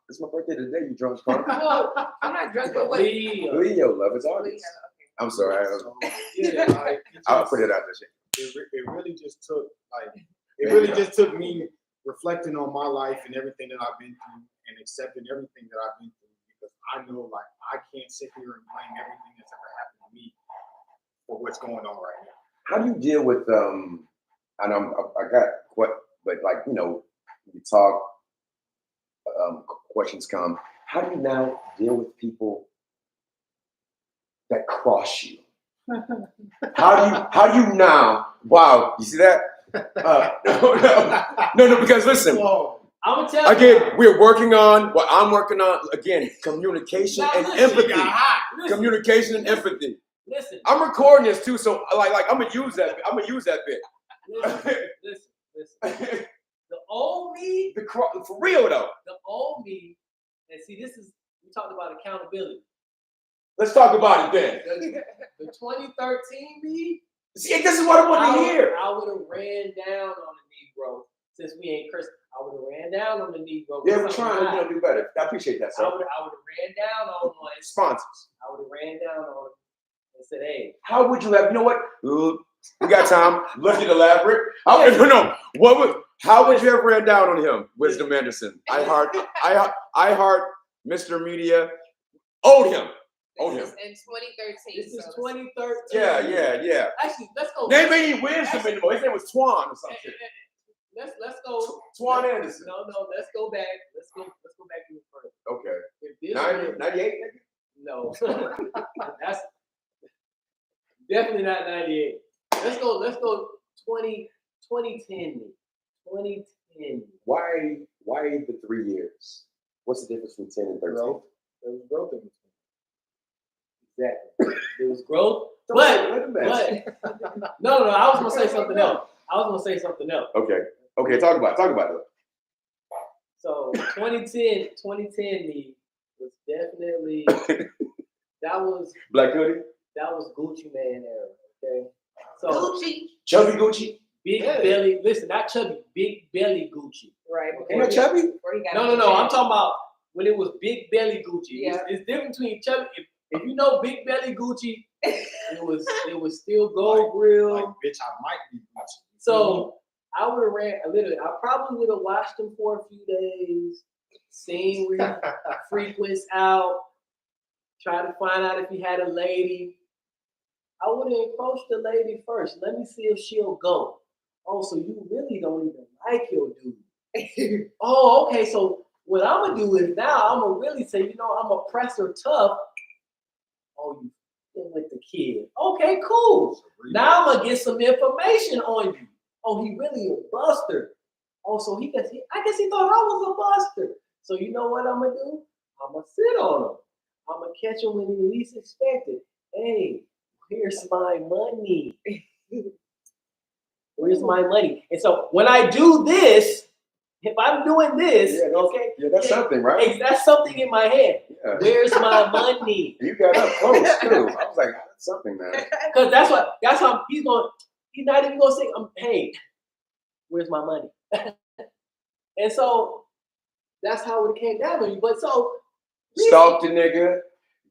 it's my birthday today, you drunk punk. No, I'm not drunk, but wait. Leo, love is August. I'm sorry. I'll put it out there. It really just took just took me reflecting on my life and everything that I've been through and accepting everything that I've been through, because I know like I can't sit here and blame everything that's ever happened to me for what's going on right now. How do you deal with and I got what, but like, you know, you talk, questions come. How do you now deal with people that cross you? How do you now? Wow, you see that? No, because listen. I'm gonna tell again, we're working on what I'm working on. Again, communication and empathy. Communication and empathy. Listen. I'm recording this too, so like I'm gonna use that. I'm gonna use that bit. Listen. The old me, for real though. The old me, and see, we talked about accountability. Let's talk about it then. The 2013 me. See, this is what I want to hear. I would have ran down on the Negro since we ain't Christian. I would have ran down on the Negro. Yeah, we're trying to do better. I appreciate that, sir. I would have ran down on one. Sponsors. I would have ran down on him and said, "Hey, how would you have? You know what? We got time. Let's get elaborate. How would you have ran down on him, Wisdom Anderson? I heart Mr. Media. Owed him. In 2013. This is 2013. Yeah. Actually, let's go. Name ain't Wisdom anymore. His name was Twan or something. Let's go. Twan Anderson. No, let's go back. Let's go back even further. Okay. 98? No. That's definitely not 98. Let's go 2010. 2010. Why the 3 years? What's the difference between 10 and 13? Growth. There was growth in between. Exactly. There was growth. But no, I was gonna say something else. Okay, talk about it. So 2010 me was definitely that was Black Hoodie. That was Gucci Man era. Okay. So Chubby Gucci. Big belly. Listen, not chubby. Big belly Gucci. Right. Ain't no chubby? No. I'm talking about when it was big belly Gucci. Yeah. It's different between chubby. If you know big belly Gucci, it was still gold grill. Like, bitch, I might be Gucci. So I would have ran a little. I probably would have watched him for a few days, seen where he frequents out, try to find out if he had a lady. I would have approached the lady first. Let me see if she'll go. Oh, so you really don't even like your dude. Oh, okay. So what I'm gonna do is now I'm gonna really say, I'm gonna press her tough. Oh, you with the kid. Okay, cool. Now I'm gonna get some information on you. Oh, he really a buster. Oh, so I guess he thought I was a buster. So you know what I'm gonna do? I'm gonna sit on him. I'm gonna catch him when he least expected. Hey, here's my money. Where's my money? And so when I do this, if I'm doing this, okay, that's something, right? That's something in my head. Yeah. Where's my money? You got up close too. I was like, that's something, man. Because that's how he's going. He's not even gonna say, "Hey, where's my money?" And so that's how it came down to you. But so stalk the nigga,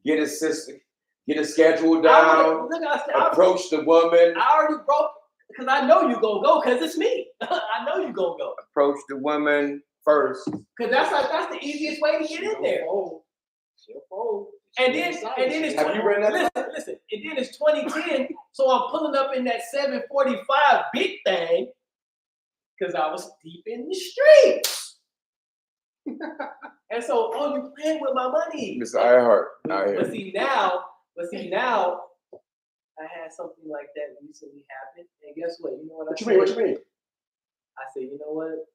get his sister, get a schedule down, approach the woman. I already broke because I know you gonna go because it's me. I know you gonna go. Approach the woman first. Because that's the easiest way to get in there. And then it's have you read that? Listen. And then it's 2010, so I'm pulling up in that 745 big thing because I was deep in the streets. And so, you playing with my money, Mr. Ironheart. But see now, I had something like that recently happen, and guess what? You know what I said? What you mean? I said, you know what?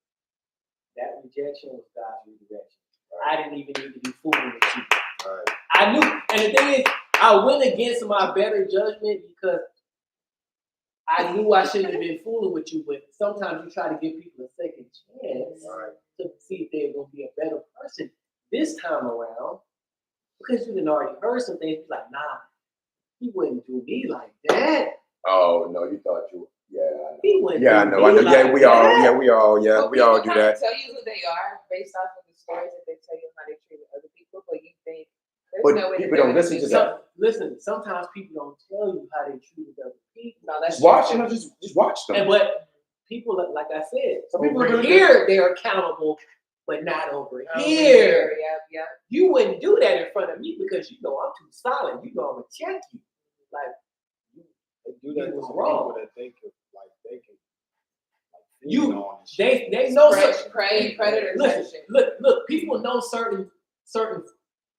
That rejection was God's redirection. I didn't even need to be fooling with you. Right. I knew, and the thing is, I went against my better judgment because I knew I shouldn't have been fooling with you. But sometimes you try to give people a second chance to see if they're going to be a better person this time around because you didn't already heard some things. You're like, nah, he wouldn't do me like that. Oh no, you thought you. He wouldn't. Yeah, I know. Yeah, we all do that. Tell you who they are based off of the stories that they tell you how they treated other people, but you think there's but no way people don't listen to that. Listen, sometimes people don't tell you how they treated other people. No, that's just watch them. Just watch them. And but people, like I said, Some people over really here they're accountable, but not over here. Yeah. You wouldn't do that in front of me because you know I'm too solid. You know I'm gonna check you. Like they do that was to wrong. people that they can they know predator. Look, people know certain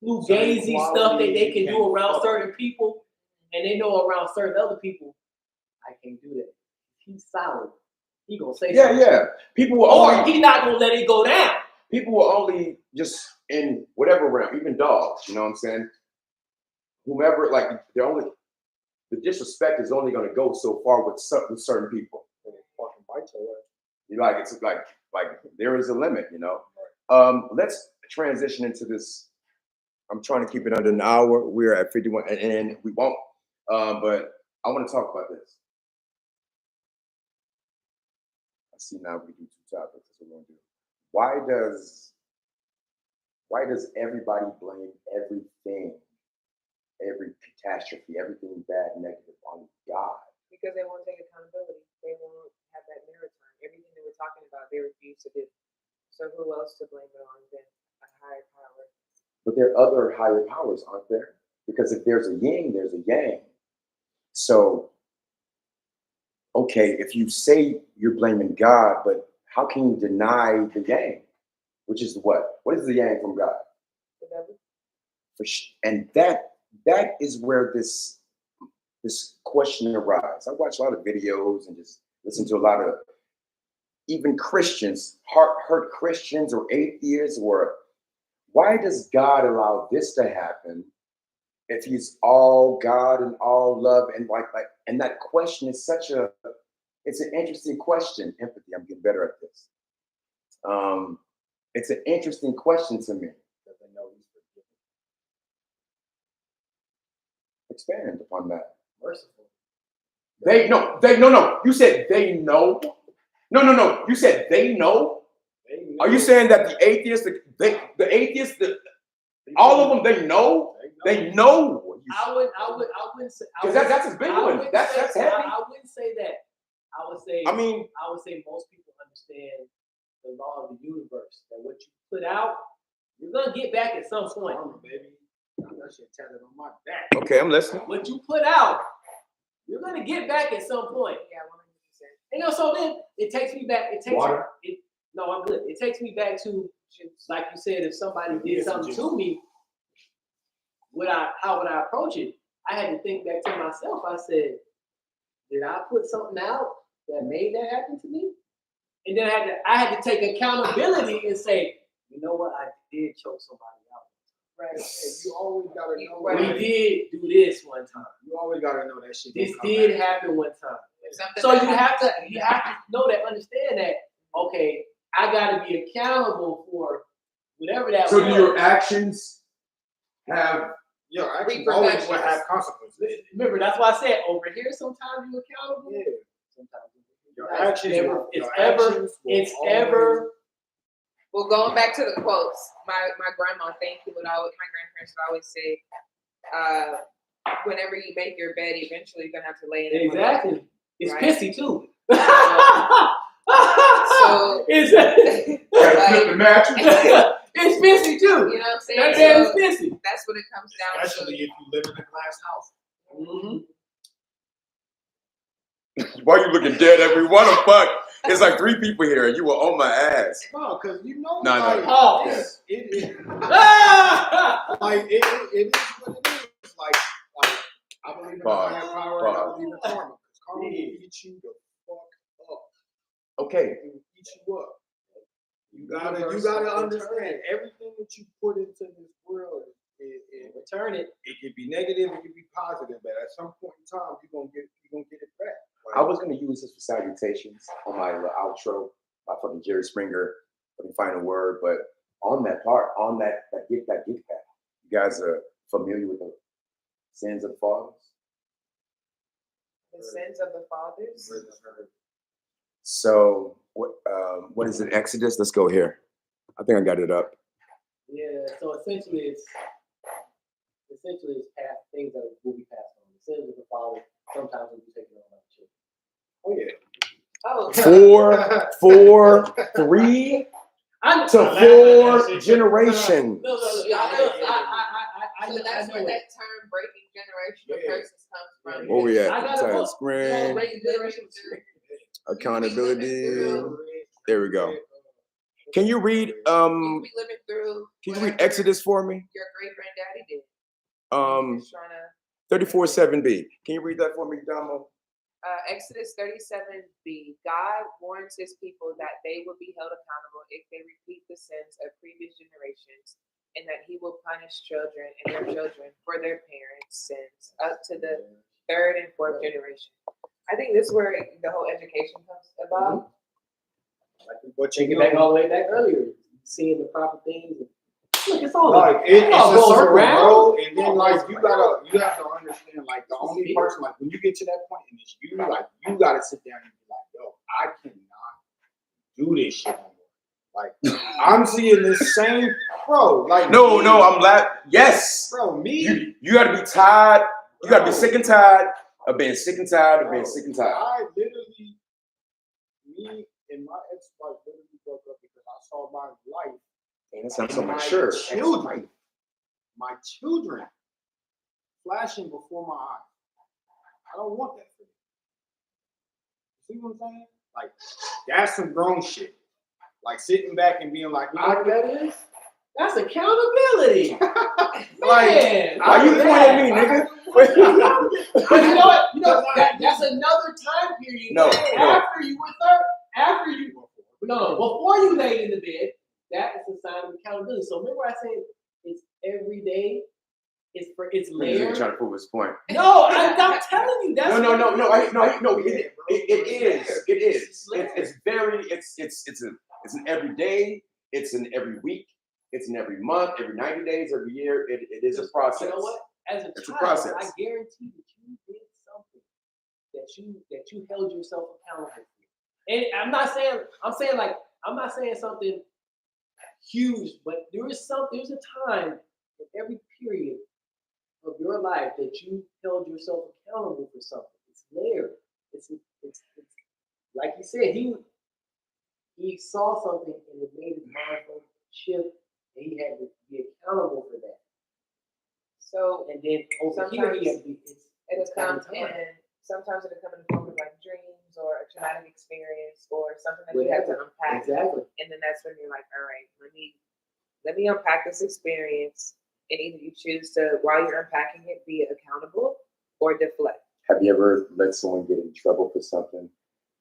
fugazi stuff that they can do around certain people, and they know around certain other people. I can't do that. He's solid. He gonna say something. Yeah. People will Or he not gonna let it go down. People will only just in whatever realm, even dogs. You know what I'm saying? Whomever, like the disrespect is only going to go so far with certain people. It's like there is a limit, you know. Let's transition into this. I'm trying to keep it under an hour. We're at 51, and we won't. But I want to talk about this. I see now we do two topics. That's what we're gonna do. Why does everybody blame everything, every catastrophe, everything bad, negative on God? Because they won't take accountability. They won't have that mirror time. Everything that we're talking about, they refuse to do. So who else to blame it on than a higher power? But there are other higher powers, aren't there? Because if there's a yin, there's a yang. So, okay, if you say you're blaming God, but how can you deny the yang? Which is what? What is the yang from God? The devil. And that is where this question arises. I watch a lot of videos and just listen to a lot of even Christians, hurt Christians or atheists, or why does God allow this to happen if he's all God and all love? And and that question is it's an interesting question. Empathy, I'm getting better at this. It's an interesting question to me. Because they know he's forgiven. Expand upon that. Merciful. No. You said they know. No. You said they know. Are you saying that the atheists, all of them, they know? They know. I wouldn't say. Because that's a big one. That's heavy. I wouldn't say that. I would say most people understand the law of the universe. That what you put out, you're gonna get back at some point. Baby, that shit tatted on my back. Okay, I'm listening. What you put out, you're gonna get back at some point. Yeah, 100%. And so then it takes me back. Water? No, I'm good. It takes me back to, like you said, if somebody did something to me, how would I approach it? I had to think back to myself. I said, did I put something out that made that happen to me? And then I had to take accountability and say, you know what, I did choke somebody out. Right. You always gotta know. We did do this one time. You always gotta know that shit. This did happen one time. So you have to know that, understand that. Okay, I gotta be accountable for whatever that was. So do your actions have? Your actions always will have consequences. Remember, that's why I said over here. Sometimes you're accountable. Yeah. Sometimes Your actions. It's ever. Well, going back to the quotes, my grandma, my grandparents would always say, whenever you make your bed, eventually you're gonna have to lay in it. Exactly. It's right? pissy too. So it's Flip the mattress. it's pissy too. You know what I'm saying? That bed is pissy. That's what it comes down Especially if you live in a glass house. Mm-hmm. Why you looking dead? Everyone the fuck? It's like 3 people here, and you were on my ass. No, because you know, No. like, Oh. it is like it is what it is. Like I believe in higher power and I believe in karma. Because karma will eat you the fuck up. Okay. It will eat you up. You gotta understand everything that you put into this world. Return it. It could be negative, it could be positive, but at some point in time, you're gonna get it back. I was gonna use this for salutations on my outro by fucking Jerry Springer, fucking final word, but on that part, on that gift back, you guys are familiar with the sins of the fathers? the sins of the fathers. So what is it? Exodus? Let's go here. I think I got it up. Yeah. So essentially, it's past things that will be passed on. The sins of the father sometimes will be taken on by the children. Oh yeah. Oh. 3 to 4 generation. No. So that's where that term breaking generational curses comes from. Where we at? I got a book. Screen. Breaking generational. Accountability. There we go. Can you read You be living through. Can you read Exodus for me? Your great granddaddy did. 34:7b. Can you read that for me, Damo? Exodus 37b. God warns his people that they will be held accountable if they repeat the sins of previous generations, and that he will punish children and their children for their parents' sins up to the 3rd and 4th generation. I think this is where the whole education comes about. Like what Take you it back all the way back earlier, seeing the proper things. Look, it's all like it's a goes circle, around. bro. And then like you have to understand, like the only person, like when you get to that point and it's you, like you gotta sit down and be like, yo, I cannot do this shit anymore. Like I'm seeing this same bro. Like No, I'm laughing. Yes, bro, me. You gotta be tired. You gotta be sick and tired of being sick and tired of being sick and tired. I literally, me and my ex-wife literally broke up because I saw my life. And that sounds so mature. My children flashing before my eyes. I don't want that for you. See what I'm saying? Like, that's some grown shit. Like sitting back and being like, You know what that is? That's accountability. like, Man, why you pointing at me, nigga? But you know what? That's another time period. No. After you were before you laid in the bed, that is a sign of accountability. So remember I said it's every day. It's layered. Trying to prove his point. No, I'm telling you. That's No. It is. It's very. It's an every day. It's an every week. It's an every month. Every 90 days. Every year. It is a process. You know what? As a It's child, a process. I guarantee that you did something that you held yourself accountable for. And I'm not saying something huge, but there's a time in every period of your life that you held yourself accountable for something. It's layered. It's like you said, he saw something and it made his mind shift, and he had to be accountable for that. So, and then over here, it'll come in the form of like dreams or a traumatic experience or something that you have to unpack. Exactly. And then that's when you're like, all right, let me unpack this experience and either you choose to, while you're unpacking it, be accountable or deflect. Have you ever let someone get in trouble for something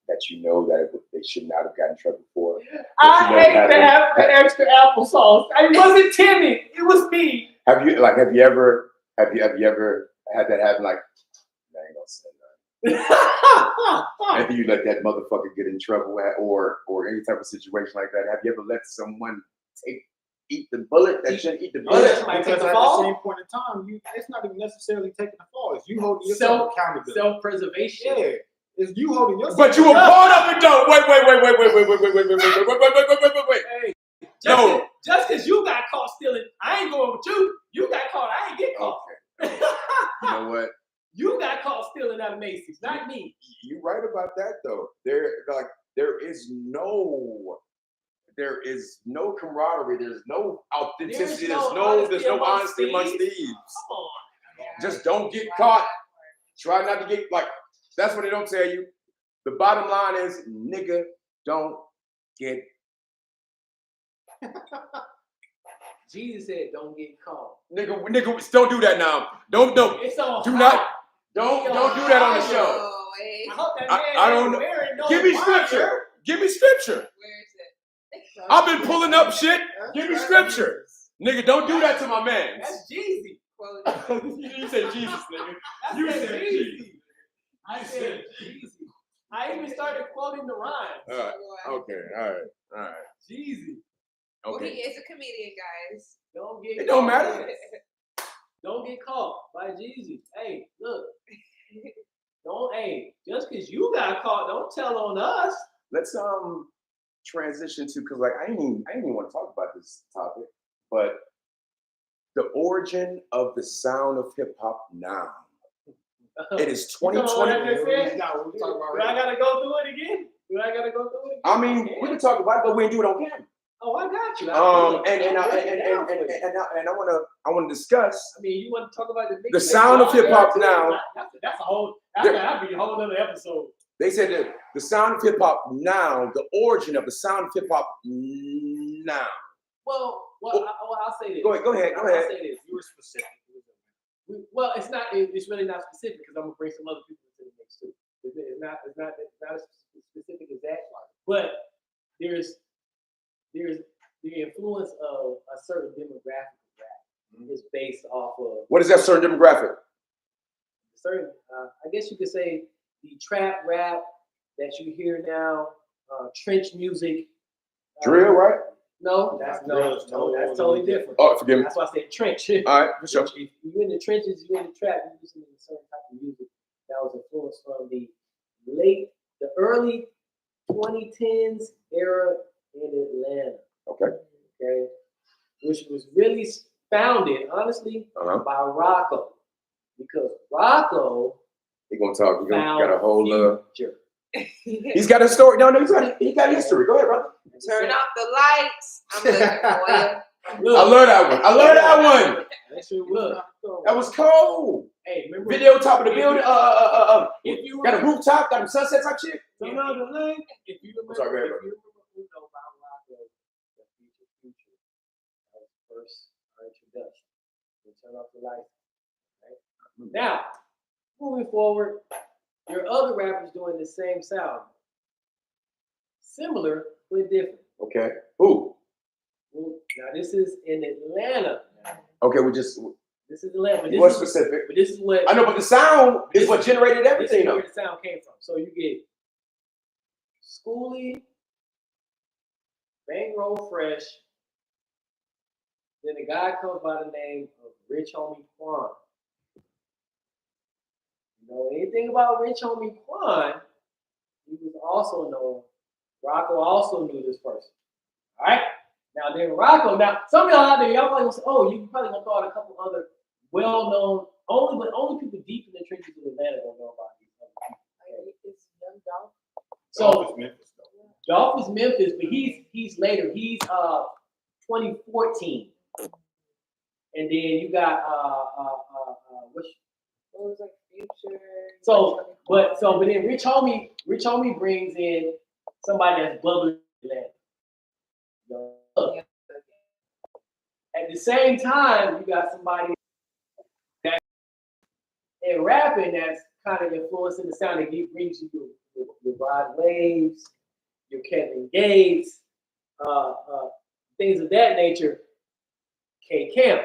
that you know that they should not have gotten in trouble for? I hate to have the extra applesauce. I wasn't timid. It was me. Have you ever had that happen? Like, I ain't gonna say nothing. Maybe you let that motherfucker get in trouble or any type of situation like that. Have you ever let someone eat the bullet that shouldn't eat the bullet? Because at the same point in time, it's not even necessarily taking the fall. It's you holding yourself accountable. Self-preservation. Yeah. It's you holding yourself. But you were part of it though. Wait. Hey, No. Just because you got caught stealing, I ain't going with you. You got caught, I ain't get caught. Okay. You know what? You got caught stealing out of Macy's, not me. You're right about that though. There is no camaraderie. There's no authenticity. There's no honesty amongst thieves. Come on. Just don't get caught. Try not to get that's what they don't tell you. The bottom line is, nigga, don't get. Jesus said, "Don't get caught." Nigga, don't do that now. Don't. It's on. Do not. Don't do that on the show. I hope that man I don't know. wearing no Give me wire. scripture. Give me scripture. Where is it? I've been pulling up shit. Give me scripture. Nigga, don't do that to my man. That's Jeezy. You said Jesus, nigga. You said Jesus. I said Jeezy. I even started quoting the rhymes. Okay. All right. Jeezy. Well, he Okay. is a comedian, guys. Don't get. It don't caught. matter. Don't get caught by Jeezy. Hey, look. Just because you got caught, don't tell on us. Let's transition to, because I didn't even want to talk about this topic, but the origin of the sound of hip hop now. It is 2020. Do I gotta go through it again? I mean, we can talk about it, but we didn't do it on camera. Oh, I got you. And I want to discuss. I mean, you want to talk about the sound of hip hop now. That's a whole. That'd be a whole other episode. They said that the sound of hip hop now, the origin of the sound of hip hop now. Well, I'll say this. Go ahead. I'll say this. You were specific. Well, it's not. It's really not specific because I'm gonna bring some other people into the mix too. It's not as specific as that. But there's the influence of a certain demographic of rap is based off of. What is that certain demographic? Certain, I guess you could say the trap rap that you hear now, trench music. Drill, right? No, that's totally different. Oh, forgive me. That's why I said trench. All right, for sure. If you're in the trenches, you're in the trap, you're listening to a certain type of music that was influenced from the early 2010s era in Atlanta. Okay. Which was really founded, honestly, by Rocco. Because Rocco He's gonna talk. He got a whole Future. He's got a story. No, he got history. Go ahead, brother. Turn off the lights. I'm looking for you. I love that one. Look. That was cold. Hey, remember Video top of the building. If you got a rooftop, got a sunset type shit. If you remember, Sorry, who know about Rocco, the future. That was first our introduction. We turn off the lights. Right? Now, moving forward, there are other rappers doing the same sound. Similar, but different. Okay. Who? Now, this is in Atlanta. Okay, This is Atlanta. More specific. But this is what I know, but the sound is what generated everything. This is where the sound came from. So you get Schoolie, Bankroll Fresh. Then a guy comes by the name of Rich Homie Quan. You know anything about Rich Homie Quan? He was also known. Rocco also knew this person. All right. Now then, Rocco. Now some of y'all out there, y'all probably gonna say, "Oh, you probably gonna throw out a couple other well-known, only people deep in the trenches of Atlanta don't know about these other people." It's Young Dolph. So Dolph is Memphis, but he's later. He's 2014, and then you got what was like Future. but then Rich Homie brings in somebody that's bubbling Atlanta. At the same time, you got somebody that in rapping that's kind of influencing the sound that brings you your Rod Waves, your Kevin Gates, things of that nature. K Camp.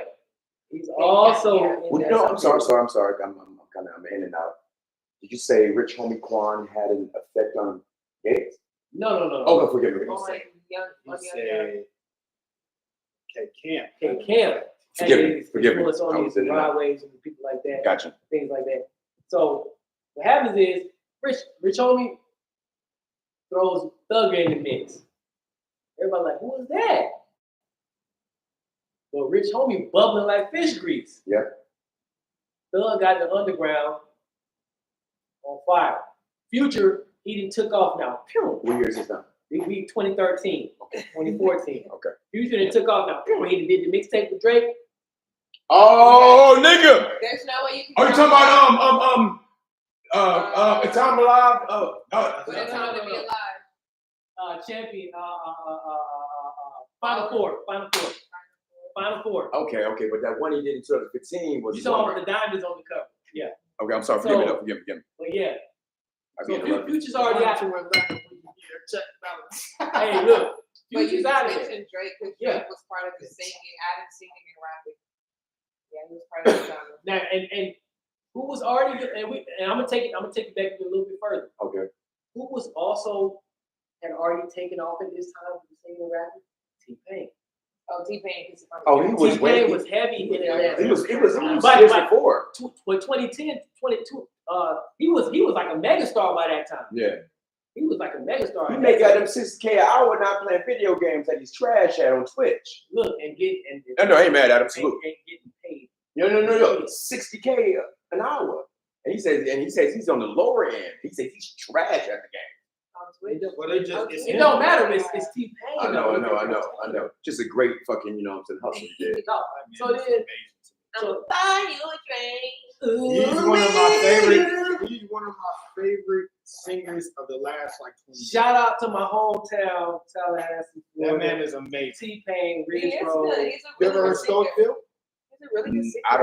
He's also. I'm sorry. I'm in and out. Did you say Rich Homie Quan had an effect on Gates? No. Oh, no, forgive me. You said K Camp. K Camp. Forgive me. Influence on these Rod Waves and people like that. Gotcha. Things like that. So what happens is Rich Homie throws Thugger in the mix. Everybody like, who is that? Well, Rich Homie bubbling like fish grease. Yeah. Thug got the underground on fire. Future, he done took off now. Pew. What year is this now? We 2013, 2014. Okay. Future done took off now. Pew. He did the mixtape with Drake. Oh, nigga! There's no way you can. Are you talking about It's Time Alive? But it's time to be alive. Champion. Final Four. Okay, but that one he did in 2015 was. You talking about the diamonds on the cover? Yeah. Okay, I'm sorry. Forgive me. But yeah. So Future's already out. Hey, But look. you Future's out of mentioned there. Drake because Drake was part of the singing, Adam singing and rapping. Yeah, he was part of the genre. Now, and who was already good, and I'm gonna take it back a little bit further. Okay. Who was also had already taken off at this time with the singing and rapping? T-Pain. Oh, T-Pain. He was T-Pain was heavy in Atlanta. He was But years before. But 2010, 22, he was like a megastar by that time. Yeah. He was like a megastar. He make them $60K an hour not playing video games that he's trash at on Twitch. Look and get No, I ain't mad at him. Salute. and getting paid. No. $60K an hour. And he says he's on the lower end. He says he's trash at the game. Well, It don't matter. It's T-Pain. I know. Just a great fucking, hustle he did. So then, I'm buy you a drink. He's one of my favorite singers of the last 20 years. Shout out to my hometown, Tallahassee. That man is amazing. T-Pain, He Ridge is Road. good. He's a You really ever heard good singer. Schofield? He's a really good singer. I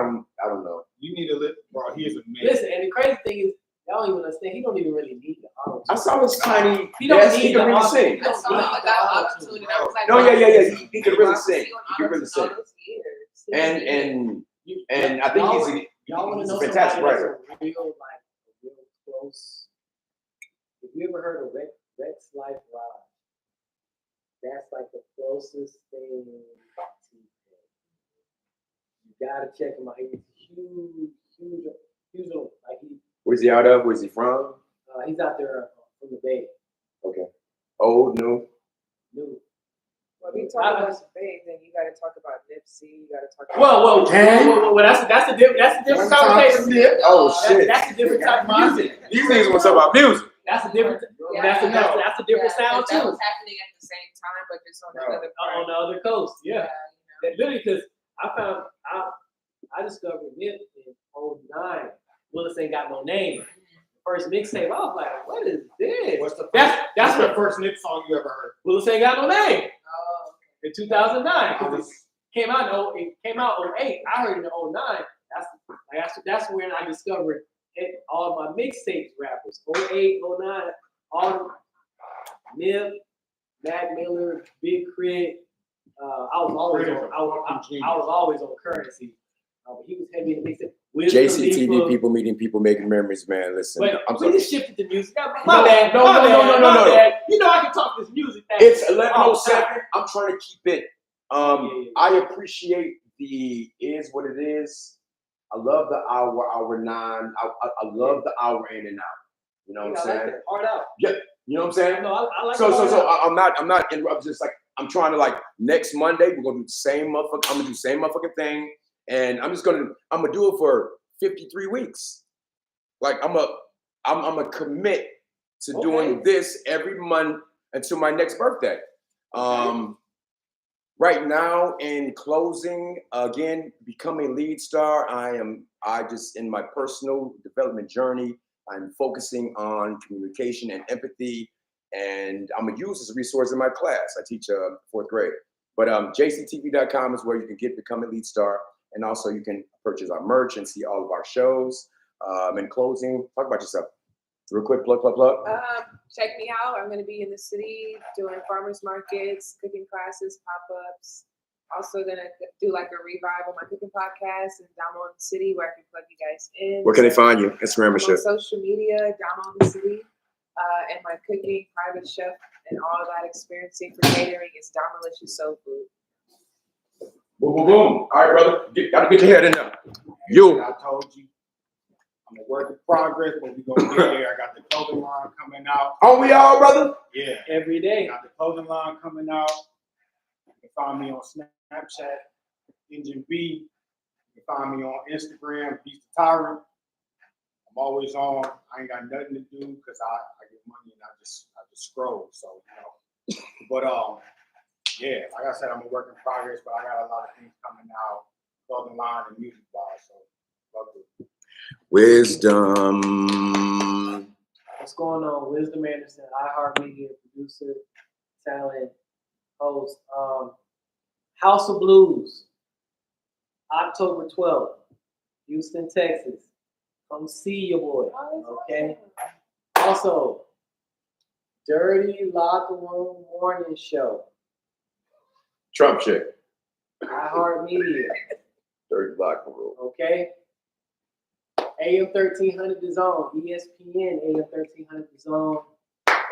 don't know. You need to listen, bro. He is amazing. Listen, and the crazy thing is, y'all don't even understand. He don't even really need the auto. I saw his tiny. He don't need he can the really auto. sing. I saw him without auto-tune, and I was like, No, yeah. He can really I've sing. seen on He can really auto-tune all sing. those years. And I think y'all want to he's know a fantastic somebody writer. that's real close. If you ever heard of Rex Life Live, that's like the closest thing to T-Pain. You gotta check him out. He's huge. Like Where's he out of? Where's he from? he's out there from the Bay. Okay. Old, new. Well, if you talk about Spade, then you got to talk about Nipsey. You got to talk about. Whoa. That's a different conversation. Oh shit. That's a different type of music. These niggas want to talk about music. That's a different. That's a different sound That too. was happening at the same time, but just on the other On the other coast, yeah. you know. Literally, because I discovered Nip in 09. Willis Ain't Got No Name. First mixtape, I was like, what is this? What's the That's the first Nip song you ever heard? Willis Ain't Got No Name Oh, in 2009. Because it came out in 08. I heard it in 09. That's when I discovered all my mixtapes rappers. 08, 09, all Nip, Mac Miller, Big Crit. I was always on Currency. He was heavy in the mixtape. JCTV, people meeting people, making memories, man. Listen, Wait, I'm we sorry. just shifted the music. My bad. No. You know I can talk this music. It's 11:07. I'm trying to keep it. I appreciate the is what it is. I love the hour 9. I love the hour in and out. You know what I'm saying? Hard out. Yeah. You know what I'm saying? No, I like So I'm not interrupting. Just like I'm trying to next Monday we're gonna do the same motherfucker. I'm gonna do the same motherfucking thing, and I'm gonna do it for 53 weeks. Like I'm gonna commit to doing this every month until my next birthday. Right now, in closing, again, becoming lead star, I just in my personal development journey, I'm focusing on communication and empathy, and I'm gonna use this resource in my class. I teach 4th grade. But jctv.com is where you can become a lead star. And also you can purchase our merch and see all of our shows. In closing, talk about yourself. Real quick, plug. Check me out. I'm going to be in the city doing farmers markets, cooking classes, pop-ups. Also going to do like a revive on my cooking podcast and Damo in the City where I can plug you guys in. Where can they find you? Instagram or I'm on social media, Damo in the City. And my cooking, private chef, and all that experiencing for catering is Domalicious Soul Food. Boom, boom, boom. All right, brother. Gotta get your head in there. I told you. I'm a work in progress, but we're going to get there. I got the clothing line coming out. Oh, we all, brother? Yeah. Every day. Got the clothing line coming out. You can find me on Snapchat, Engine B. You can find me on Instagram, Beast the Tyrant. I'm always on. I ain't got nothing to do because I get money and I just scroll. So, you know. But yeah, like I said, I'm a work in progress, but I got a lot of things coming out, clothing line and music wise. So love it. Wisdom. What's going on? Wisdom Anderson, iHeartMedia producer, talent, host. House of Blues, October 12th, Houston, Texas. Come see your boy, okay? Also, Dirty Locker Room Morning Show. Trump chick. iHeartMedia. Dirty Locker Room. Okay? AM 1300 is on. ESPN AM 1300 is on.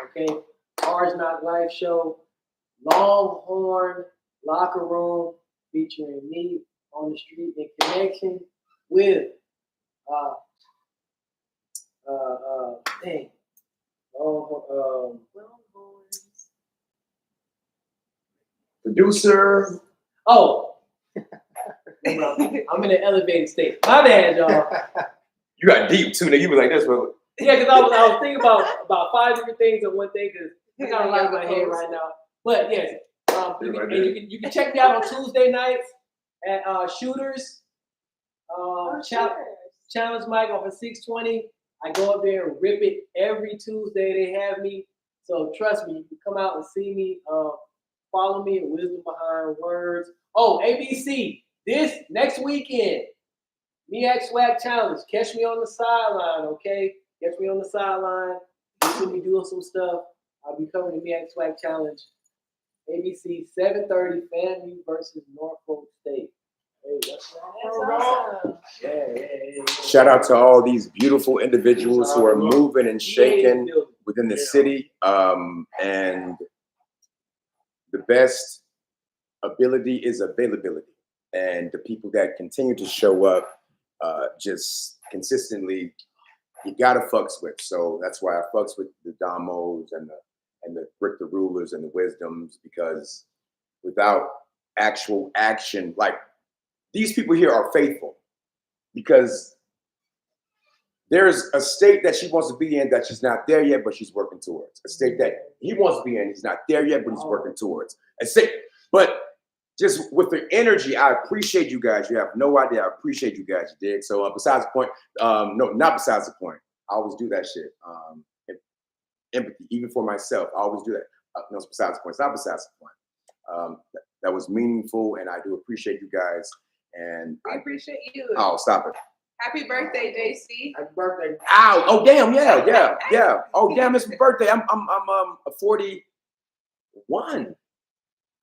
Okay? Hard Knock Live Show. Longhorn Locker Room featuring me on the street in connection with Producer. Oh, I'm in an elevated state. My bad, y'all. You got deep too. Now you were like this, bro. Yeah, because I was thinking about 5 different things in one thing because I got a lot in my head right now. But yes, you can check me out on Tuesday nights at Shooters. Challenge Mike off of 620. I go up there and rip it every Tuesday. They have me. So trust me, you can come out and see me. Follow me at Wisdom Behind Words. Oh, ABC, this next weekend, MEAC Swag Challenge. Catch me on the sideline, okay? Catch me on the sideline. You see me doing some stuff. I'll be covering the MEAC Swag Challenge. ABC, 7:30, FAMU versus Norfolk State. Hey, that's awesome. Yeah. Shout out to all these beautiful individuals who are moving and shaking within the city. And the best ability is availability. And the people that continue to show up just consistently, you gotta fucks with. So that's why I fucks with the Damos and the Rick the Rulers and the Wisdoms, because without actual action, like these people here are faithful because there's a state that she wants to be in that she's not there yet, but she's working towards. A state that he wants to be in, he's not there yet, but he's working towards. A state, but just with the energy, I appreciate you guys. You have no idea. I appreciate you guys, you dig? So besides the point, no, not besides the point. I always do that shit. Empathy, even for myself, I always do that. No, it's besides the point. It's not besides the point. That was meaningful, and I do appreciate you guys. And we appreciate you. Oh, stop it. Happy birthday, JC. Happy birthday. Ow. Oh, damn. Yeah. Oh, damn. It's my birthday. I'm 41.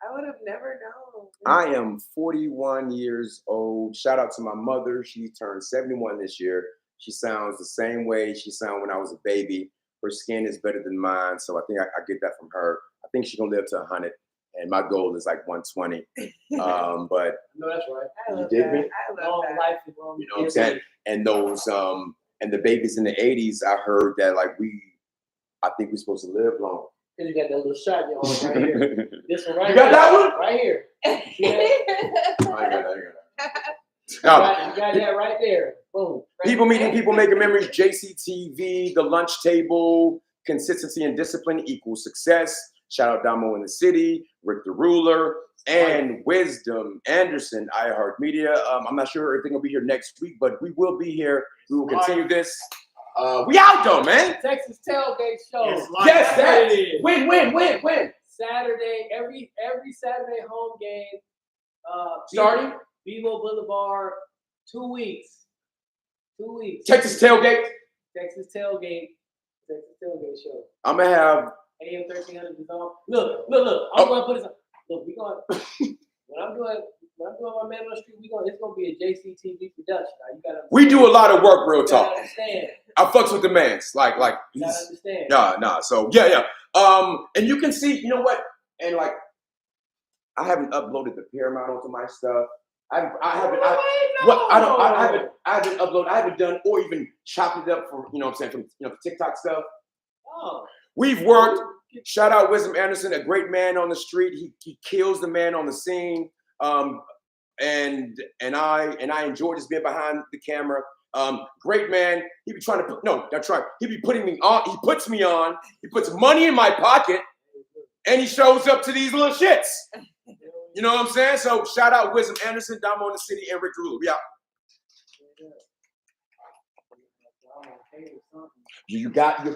I would have never known. I am 41 years old. Shout out to my mother. She turned 71 this year. She sounds the same way she sounded when I was a baby. Her skin is better than mine, so I think I get that from her. I think she's gonna live to 100, and my goal is like 120. But no, that's right. You dig me? I love that. Life is long. You know what I'm saying? And those and the babies in the 80s, I heard that like I think we're supposed to live long. Cause you got that little shot you on right here. This one right You got here. that one? Right here. I got You got that right there. Boom. Right People meeting there. people, making memories. JCTV, the lunch table, consistency and discipline equals success. Shout out Damo in the City, Rick the Ruler, and Wisdom Anderson, iHeartMedia. I'm not sure if they're gonna be here next week, but we will be here. We will continue this. We out though, man. Texas Tailgate Show. Yes, that. Win. Saturday, every Saturday home game. Starting? Bevo Boulevard, 2 weeks. 2 weeks. Texas tailgate. Texas tailgate show. I'm gonna have AM 1300 is on. Look. I'm gonna put this on. Look, we going when I'm doing my man on the street, it's gonna be a JCTV production. Now you gotta understand. we do a lot of work, real talk. Understand. I fucks with the mans. Like You gotta understand. Nah. So yeah. And you can see, you know what? And like, I haven't uploaded the Paramount onto my stuff. I haven't uploaded. I haven't done or even chopped it up for, you know what I'm saying, from, you know, the TikTok stuff. Oh. We've worked. Shout out Wisdom Anderson, a great man on the street. He kills the man on the scene. And I enjoy just being behind the camera. Great man. He be trying to that's right. He be putting me on. He puts me on. He puts money in my pocket, and he shows up to these little shits. You know what I'm saying? So shout out Wisdom Anderson, Damo in the City, and Rick Rule. Yeah. You got